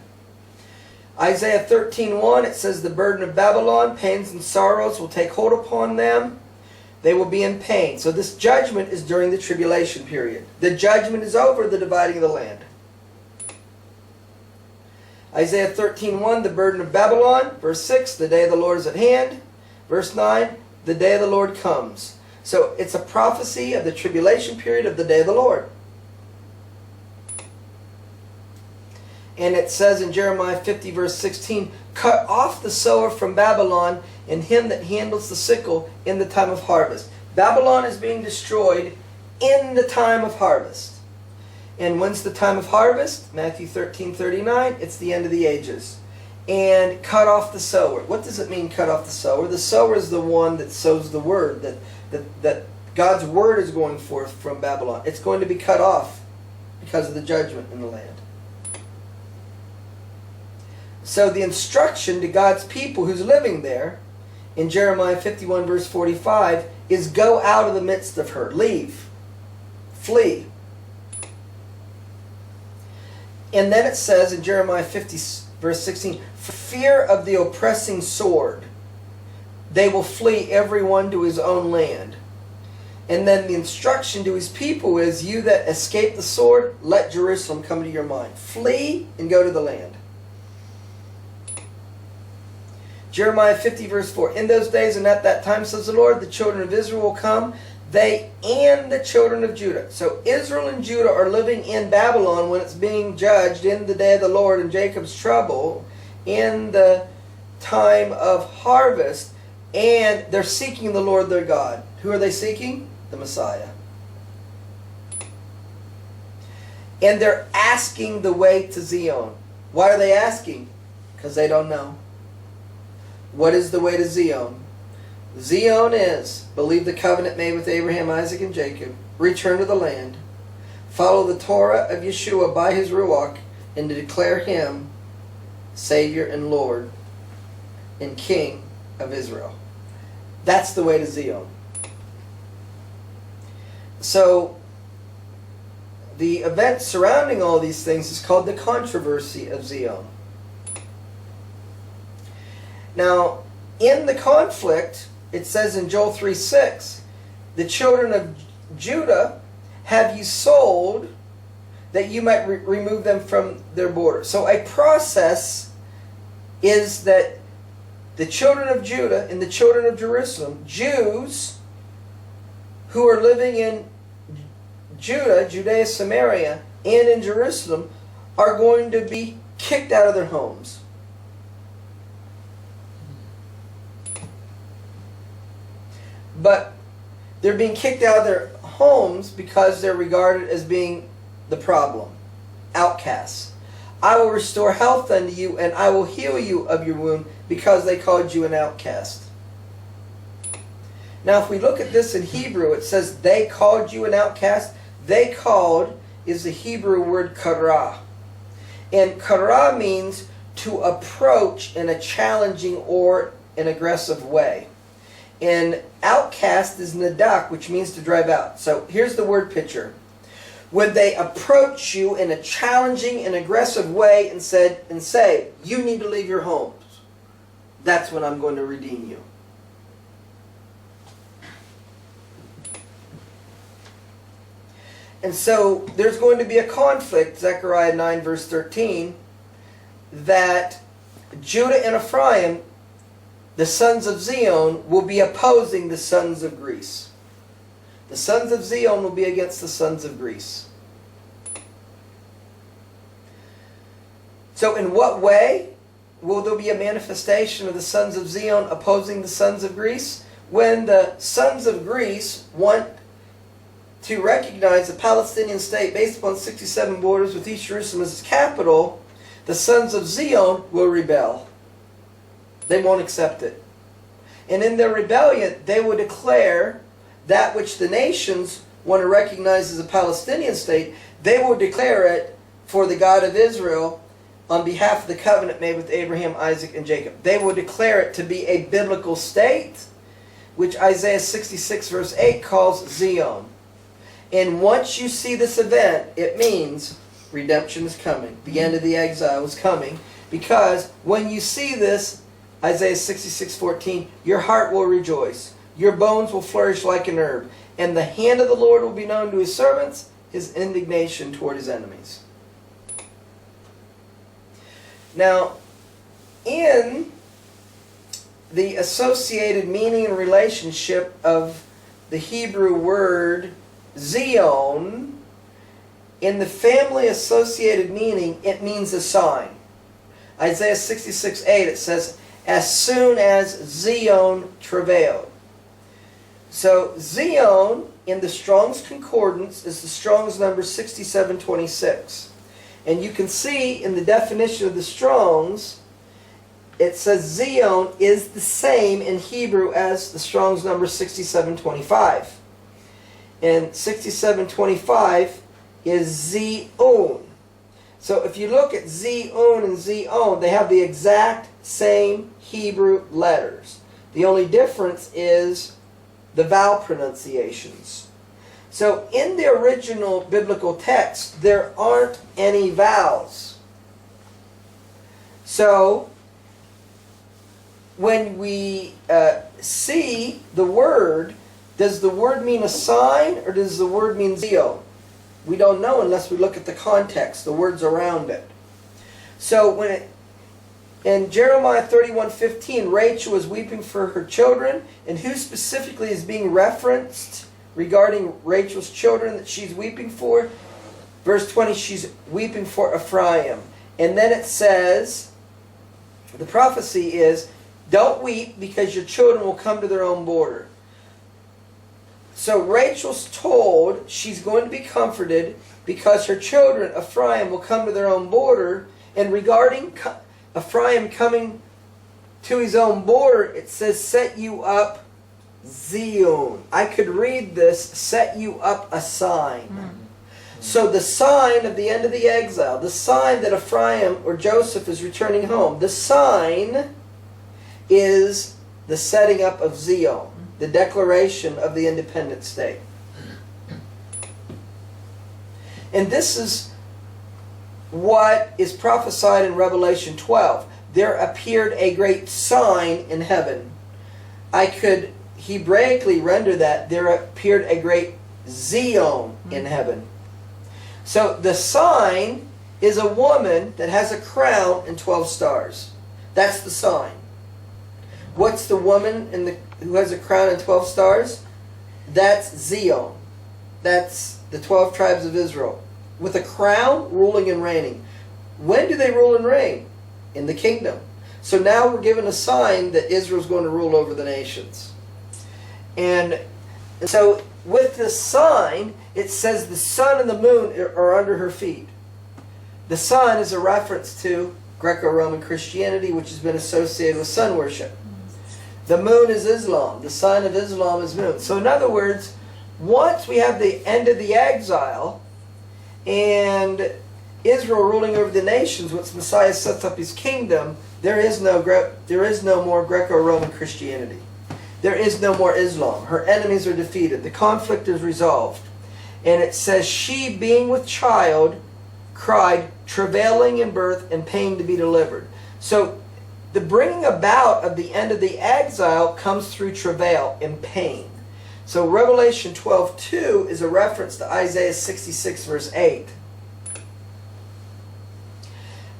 Isaiah 13:1, it says, the burden of Babylon, pains and sorrows will take hold upon them. They will be in pain. So this judgment is during the tribulation period. The judgment is over the dividing of the land. Isaiah 13:1, the burden of Babylon. Verse 6, the day of the Lord is at hand. Verse 9, the day of the Lord comes. So it's a prophecy of the tribulation period of the day of the Lord. And it says in Jeremiah 50 verse 16, cut off the sower from Babylon and him that handles the sickle in the time of harvest. Babylon is being destroyed in the time of harvest. And when's the time of harvest? Matthew 13:39, it's the end of the ages. And cut off the sower. What does it mean, cut off the sower? The sower is the one that sows the word, that God's word is going forth from Babylon. It's going to be cut off because of the judgment in the land. So the instruction to God's people who's living there in Jeremiah 51 verse 45 is go out of the midst of her. Leave. Flee. And then it says in Jeremiah 50 verse 16, for fear of the oppressing sword, they will flee everyone to his own land. And then the instruction to his people is, you that escape the sword, let Jerusalem come to your mind. Flee and go to the land. Jeremiah 50 verse 4, in those days and at that time, says the Lord, the children of Israel will come, they and the children of Judah. So Israel and Judah are living in Babylon when it's being judged in the day of the Lord and Jacob's trouble, in the time of harvest, and they're seeking the Lord their God. Who are they seeking? The Messiah. And they're asking the way to Zion. Why are they asking? Because they don't know. What is the way to Zion? Zion is believe the covenant made with Abraham, Isaac, and Jacob, return to the land, follow the Torah of Yeshua by his Ruach, and to declare him Savior and Lord and King of Israel. That's the way to Zion. So the event surrounding all these things is called the controversy of Zion. Now, in the conflict, it says in Joel 3:6, the children of Judah have you sold that you might remove them from their border. So a process is that the children of Judah and the children of Jerusalem, Jews who are living in Judah, Judea, Samaria, and in Jerusalem, are going to be kicked out of their homes. But they're being kicked out of their homes because they're regarded as being the problem, outcasts. I will restore health unto you, and I will heal you of your wound, because they called you an outcast. Now, if we look at this in Hebrew, it says they called you an outcast. They called is the Hebrew word kara. And kara means to approach in a challenging or an aggressive way. And outcast is nadak, which means to drive out. So here's the word picture. When they approach you in a challenging and aggressive way and say, you need to leave your homes, that's when I'm going to redeem you. And so there's going to be a conflict, Zechariah 9 verse 13, that Judah and Ephraim, the sons of Zion, will be opposing the sons of Greece. The sons of Zion will be against the sons of Greece. So in what way will there be a manifestation of the sons of Zion opposing the sons of Greece? When the sons of Greece want to recognize a Palestinian state based upon 67 borders with East Jerusalem as its capital, the sons of Zion will rebel. They won't accept it. And in their rebellion, they will declare that which the nations want to recognize as a Palestinian state, they will declare it for the God of Israel on behalf of the covenant made with Abraham, Isaac, and Jacob. They will declare it to be a biblical state, which Isaiah 66 verse 8 calls Zion. And once you see this event, it means redemption is coming. The end of the exile is coming. Because when you see this, Isaiah 66:14, your heart will rejoice. Your bones will flourish like an herb. And the hand of the Lord will be known to his servants, his indignation toward his enemies. Now, in the associated meaning and relationship of the Hebrew word Zion, in the family associated meaning, it means a sign. Isaiah 66:8, it says, as soon as Zion travailed. So Zion in the Strong's Concordance is the Strong's number 6726. And you can see in the definition of the Strong's, it says Zion is the same in Hebrew as the Strong's number 6725. And 6725 is Zion. So if you look at Zion and Zion, they have the exact same Hebrew letters. The only difference is the vowel pronunciations. So in the original biblical text, there aren't any vowels. So when we see the word, does the word mean a sign or does the word mean Zion? We don't know unless we look at the context, the words around it. So in Jeremiah 31:15, Rachel is weeping for her children, and who specifically is being referenced regarding Rachel's children that she's weeping for? Verse 20, she's weeping for Ephraim. And then it says, the prophecy is, don't weep because your children will come to their own border. So Rachel's told she's going to be comforted because her children, Ephraim, will come to their own border. And regarding Ephraim coming to his own border, it says, set you up Zion. I could read this, set you up a sign. So the sign of the end of the exile, the sign that Ephraim or Joseph is returning home, the sign is the setting up of Zion, the declaration of the independent state. And this is what is prophesied in Revelation 12. There appeared a great sign in heaven. I could Hebraically render that there appeared a great Zion in heaven. So the sign is a woman that has a crown and 12 stars. That's the sign. What's the woman who has a crown and 12 stars? That's Zion. That's the 12 tribes of Israel. With a crown, ruling and reigning. When do they rule and reign? In the kingdom. So now we're given a sign that Israel's going to rule over the nations. And so with this sign, it says the sun and the moon are under her feet. The sun is a reference to Greco-Roman Christianity, which has been associated with sun worship. The moon is Islam. The sign of Islam is moon. So in other words, once we have the end of the exile and Israel ruling over the nations, once Messiah sets up his kingdom, there is no more Greco-Roman Christianity. There is no more Islam. Her enemies are defeated. The conflict is resolved. And it says, she being with child cried, travailing in birth and pain to be delivered. So the bringing about of the end of the exile comes through travail and pain. So Revelation 12:2 is a reference to Isaiah 66 verse 8.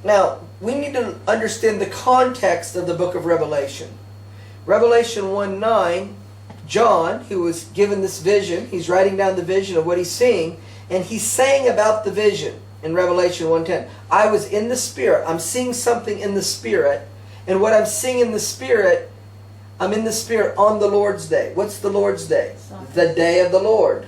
Now, we need to understand the context of the book of Revelation. Revelation 1:9, John, who was given this vision, he's writing down the vision of what he's seeing, and he's saying about the vision in Revelation 1:10, I was in the Spirit, I'm seeing something in the Spirit, and what I'm seeing in the Spirit, I'm in the Spirit on the Lord's Day. What's the Lord's Day? The day of the Lord.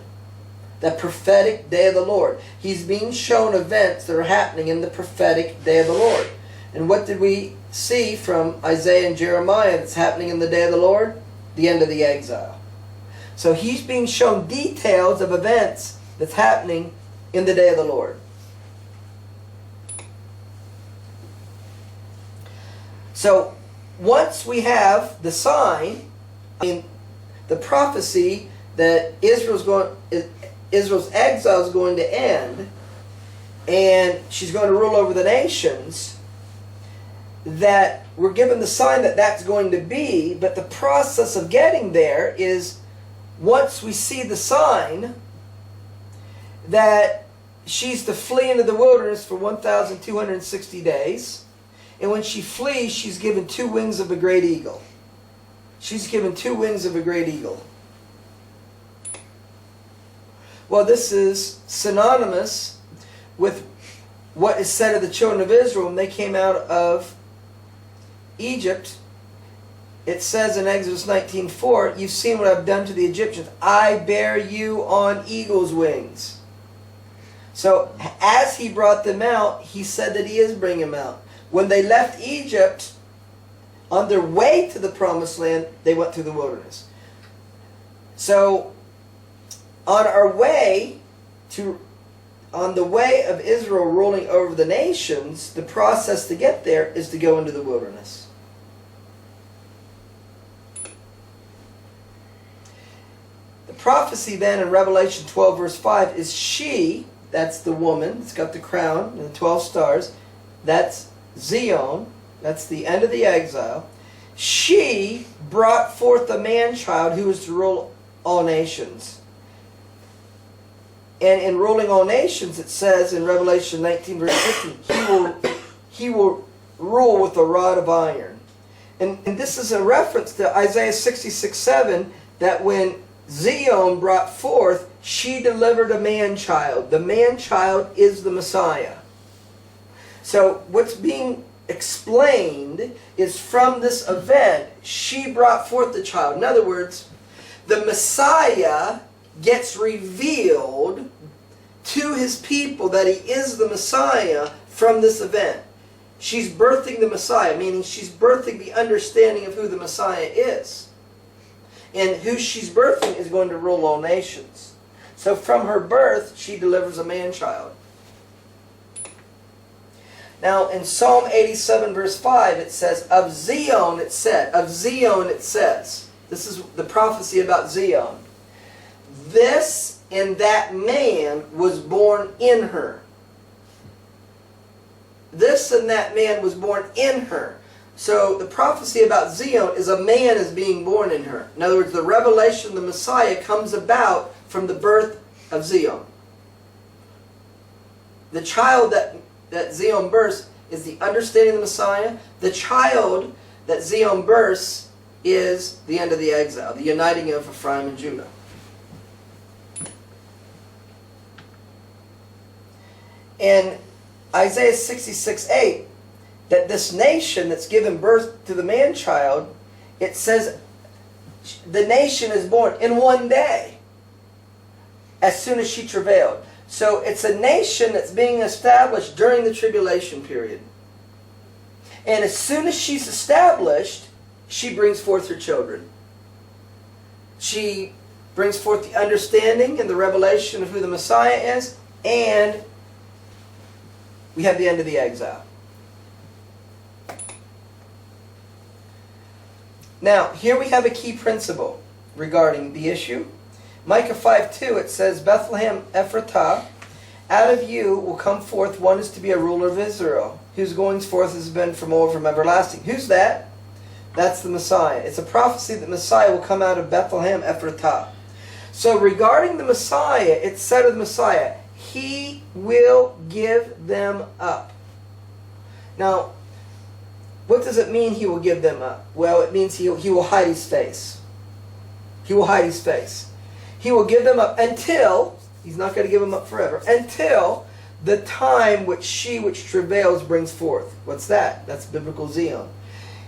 The prophetic day of the Lord. He's being shown events that are happening in the prophetic day of the Lord. And what did we see from Isaiah and Jeremiah that's happening in the day of the Lord? The end of the exile. So he's being shown details of events that's happening in the day of the Lord. So once we have the sign, the prophecy that Israel's exile is going to end, and she's going to rule over the nations, that we're given the sign that that's going to be, but the process of getting there is, once we see the sign that she's to flee into the wilderness for 1,260 days, and when she flees, she's given 2 wings of a great eagle. She's given 2 wings of a great eagle. Well, this is synonymous with what is said of the children of Israel when they came out of Egypt. It says in Exodus 19:4, you've seen what I've done to the Egyptians. I bear you on eagle's wings. So as he brought them out, he said that he is bringing them out. When they left Egypt, on their way to the promised land, they went through the wilderness. So on our way to on the way of Israel ruling over the nations, the process to get there is to go into the wilderness. The prophecy then in Revelation 12 verse 5 is she, that's the woman, it's got the crown and the 12 stars, that's Zion, that's the end of the exile. She brought forth a man-child who was to rule all nations. And in ruling all nations, it says in Revelation 19 verse 15, he will rule with a rod of iron. And this is a reference to Isaiah 66:7, that when Zion brought forth, she delivered a man-child. The man-child is the Messiah. So what's being explained is from this event, she brought forth the child. In other words, the Messiah gets revealed to his people that he is the Messiah from this event. She's birthing the Messiah, meaning she's birthing the understanding of who the Messiah is. And who she's birthing is going to rule all nations. So from her birth, she delivers a man-child. Now in Psalm 87 verse 5 it says, of Zion it says, this is the prophecy about Zion. This and that man was born in her. This and that man was born in her. So the prophecy about Zion is a man is being born in her. In other words, the revelation of the Messiah comes about from the birth of Zion. The child that Zion births is the understanding of the Messiah. The child that Zion births is the end of the exile, the uniting of Ephraim and Judah. In Isaiah 66:8, that this nation that's given birth to the man-child, it says the nation is born in one day, as soon as she travailed. So it's a nation that's being established during the tribulation period. And as soon as she's established, she brings forth her children. She brings forth the understanding and the revelation of who the Messiah is, and we have the end of the exile. Now, here we have a key principle regarding the issue. Micah 5:2, it says, Bethlehem Ephratah, out of you will come forth one is to be a ruler of Israel, whose goings forth has been from old, from everlasting. Who's that? That's the Messiah. It's a prophecy that Messiah will come out of Bethlehem Ephratah. So regarding the Messiah, it said of the Messiah, he will give them up. Now, what does it mean he will give them up? Well, it means he will hide his face. He will hide his face. He will give them up until, he's not going to give them up forever, until the time which she which travails brings forth. What's that? That's biblical Zion.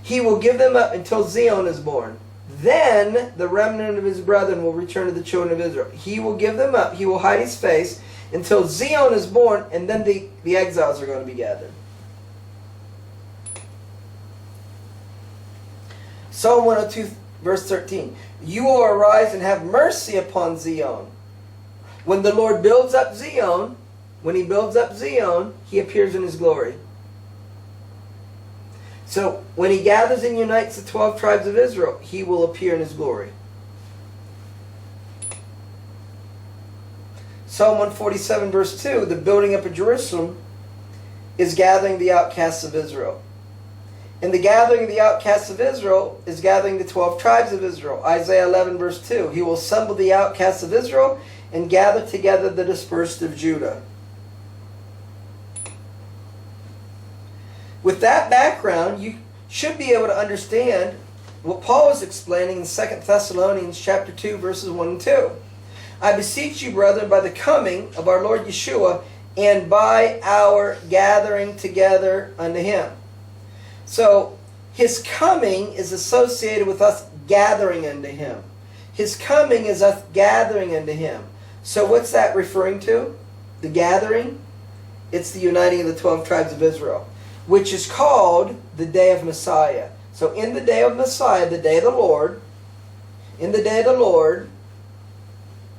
He will give them up until Zion is born. Then the remnant of his brethren will return to the children of Israel. He will give them up. He will hide his face until Zion is born, and then the exiles are going to be gathered. Psalm 102 verse 13. You will arise and have mercy upon Zion. When the Lord builds up Zion, he appears in his glory. So when he gathers and unites the 12 tribes of Israel, he will appear in his glory. Psalm 147 verse 2, the building up of Jerusalem is gathering the outcasts of Israel. And the gathering of the outcasts of Israel is gathering the 12 tribes of Israel. Isaiah 11 verse 2, he will assemble the outcasts of Israel and gather together the dispersed of Judah. With that background, you should be able to understand what Paul is explaining in 2 Thessalonians chapter 2, verses 1 and 2. I beseech you, brethren, by the coming of our Lord Yeshua, and by our gathering together unto him. So, his coming is associated with us gathering unto him. His coming is us gathering unto him. So what's that referring to? The gathering? It's the uniting of the 12 tribes of Israel, which is called the day of Messiah. So in the day of Messiah, the day of the Lord, in the day of the Lord,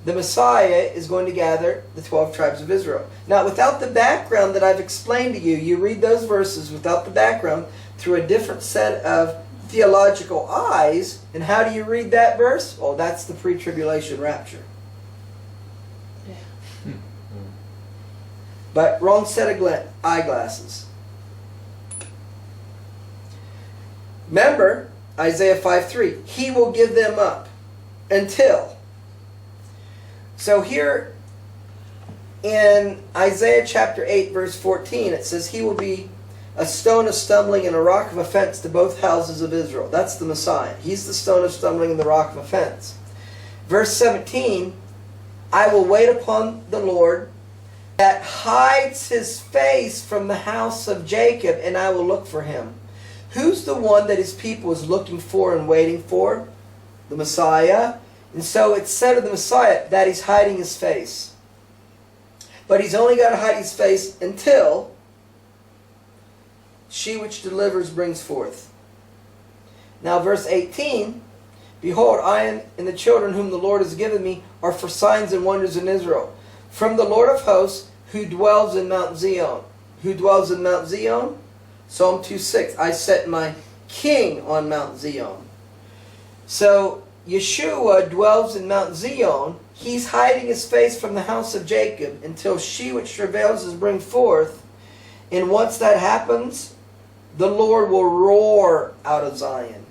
the Messiah is going to gather the 12 tribes of Israel. Now, without the background that I've explained to you, you read those verses without the background through a different set of theological eyes, and how do you read that verse? Well, that's the pre-tribulation rapture. Yeah. But wrong set of eyeglasses. Remember, Isaiah 5:3, He will give them up until. So here in Isaiah chapter 8 verse 14, it says, He will be a stone of stumbling and a rock of offense to both houses of Israel. That's the Messiah. He's the stone of stumbling and the rock of offense. Verse 17, I will wait upon the Lord that hides His face from the house of Jacob, and I will look for Him. Who's the one that His people is looking for and waiting for? The Messiah. And so it's said of the Messiah that He's hiding His face. But He's only got to hide His face until she which delivers brings forth. Now verse 18, Behold, I am and the children whom the Lord has given me are for signs and wonders in Israel. From the Lord of hosts, who dwells in Mount Zion. Who dwells in Mount Zion? Psalm 2:6, I set my king on Mount Zion. So Yeshua dwells in Mount Zion. He's hiding His face from the house of Jacob until she which travails is bring forth. And once that happens, the Lord will roar out of Zion.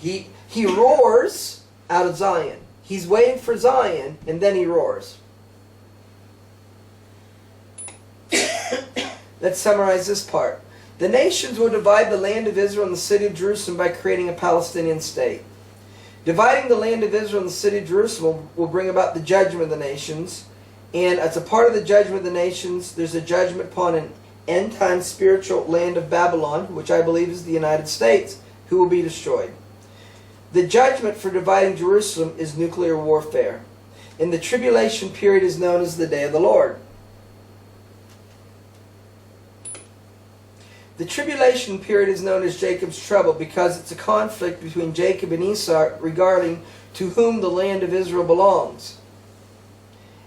He roars out of Zion. He's waiting for Zion, and then He roars. Let's summarize this part. The nations will divide the land of Israel and the city of Jerusalem by creating a Palestinian state. Dividing the land of Israel and the city of Jerusalem will bring about the judgment of the nations. And as a part of the judgment of the nations, there's a judgment upon an end-time spiritual land of Babylon, which I believe is the United States, who will be destroyed. The judgment for dividing Jerusalem is nuclear warfare. And the tribulation period is known as the Day of the Lord. The tribulation period is known as Jacob's trouble because it's a conflict between Jacob and Esau regarding to whom the land of Israel belongs.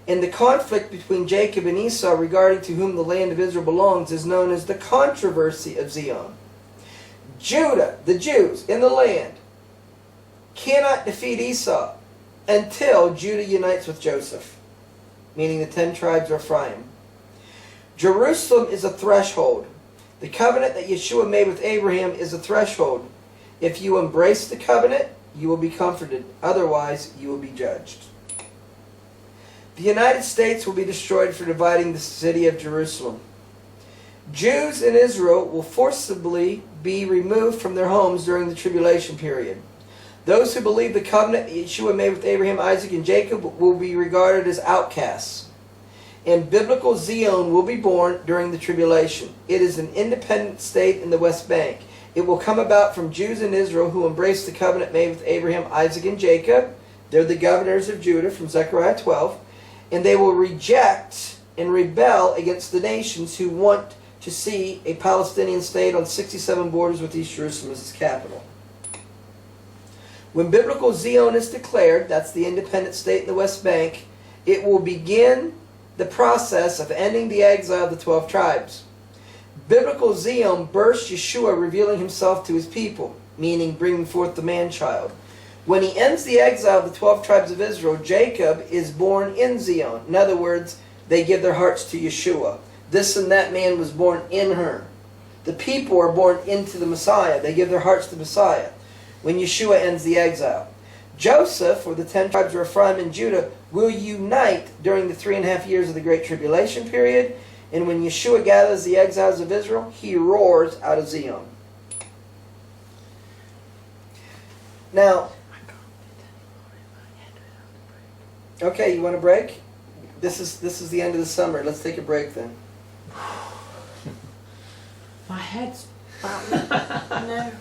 And the conflict between Jacob and Esau regarding to whom the land of Israel belongs is known as the controversy of Zion. Judah, the Jews in the land, cannot defeat Esau until Judah unites with Joseph, meaning the 10 tribes of Ephraim. Jerusalem is a threshold. The covenant that Yeshua made with Abraham is a threshold. If you embrace the covenant, you will be comforted. Otherwise, you will be judged. The United States will be destroyed for dividing the city of Jerusalem. Jews in Israel will forcibly be removed from their homes during the tribulation period. Those who believe the covenant that Yeshua made with Abraham, Isaac, and Jacob will be regarded as outcasts. And biblical Zion will be born during the tribulation. It is an independent state in the West Bank. It will come about from Jews in Israel who embrace the covenant made with Abraham, Isaac, and Jacob. They're the governors of Judah from Zechariah 12. And they will reject and rebel against the nations who want to see a Palestinian state on 67 borders with East Jerusalem as its capital. When biblical Zion is declared, that's the independent state in the West Bank, it will begin the process of ending the exile of the 12 tribes. Biblical Zion bursts Yeshua revealing Himself to His people, meaning bringing forth the man-child. When He ends the exile of the 12 tribes of Israel, Jacob is born in Zion. In other words, they give their hearts to Yeshua. This and that man was born in her. The people are born into the Messiah. They give their hearts to Messiah when Yeshua ends the exile. Joseph, or the 10 tribes of Ephraim and Judah, will unite during the 3.5 years of the Great Tribulation period. And when Yeshua gathers the exiles of Israel, He roars out of Zion. Now, okay, you want a break? This is the end of the summer. Let's take a break then. My head's about No,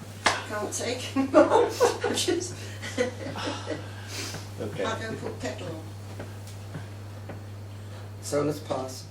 can't take more. Just Okay. I'll go put kettle on. So let's pause.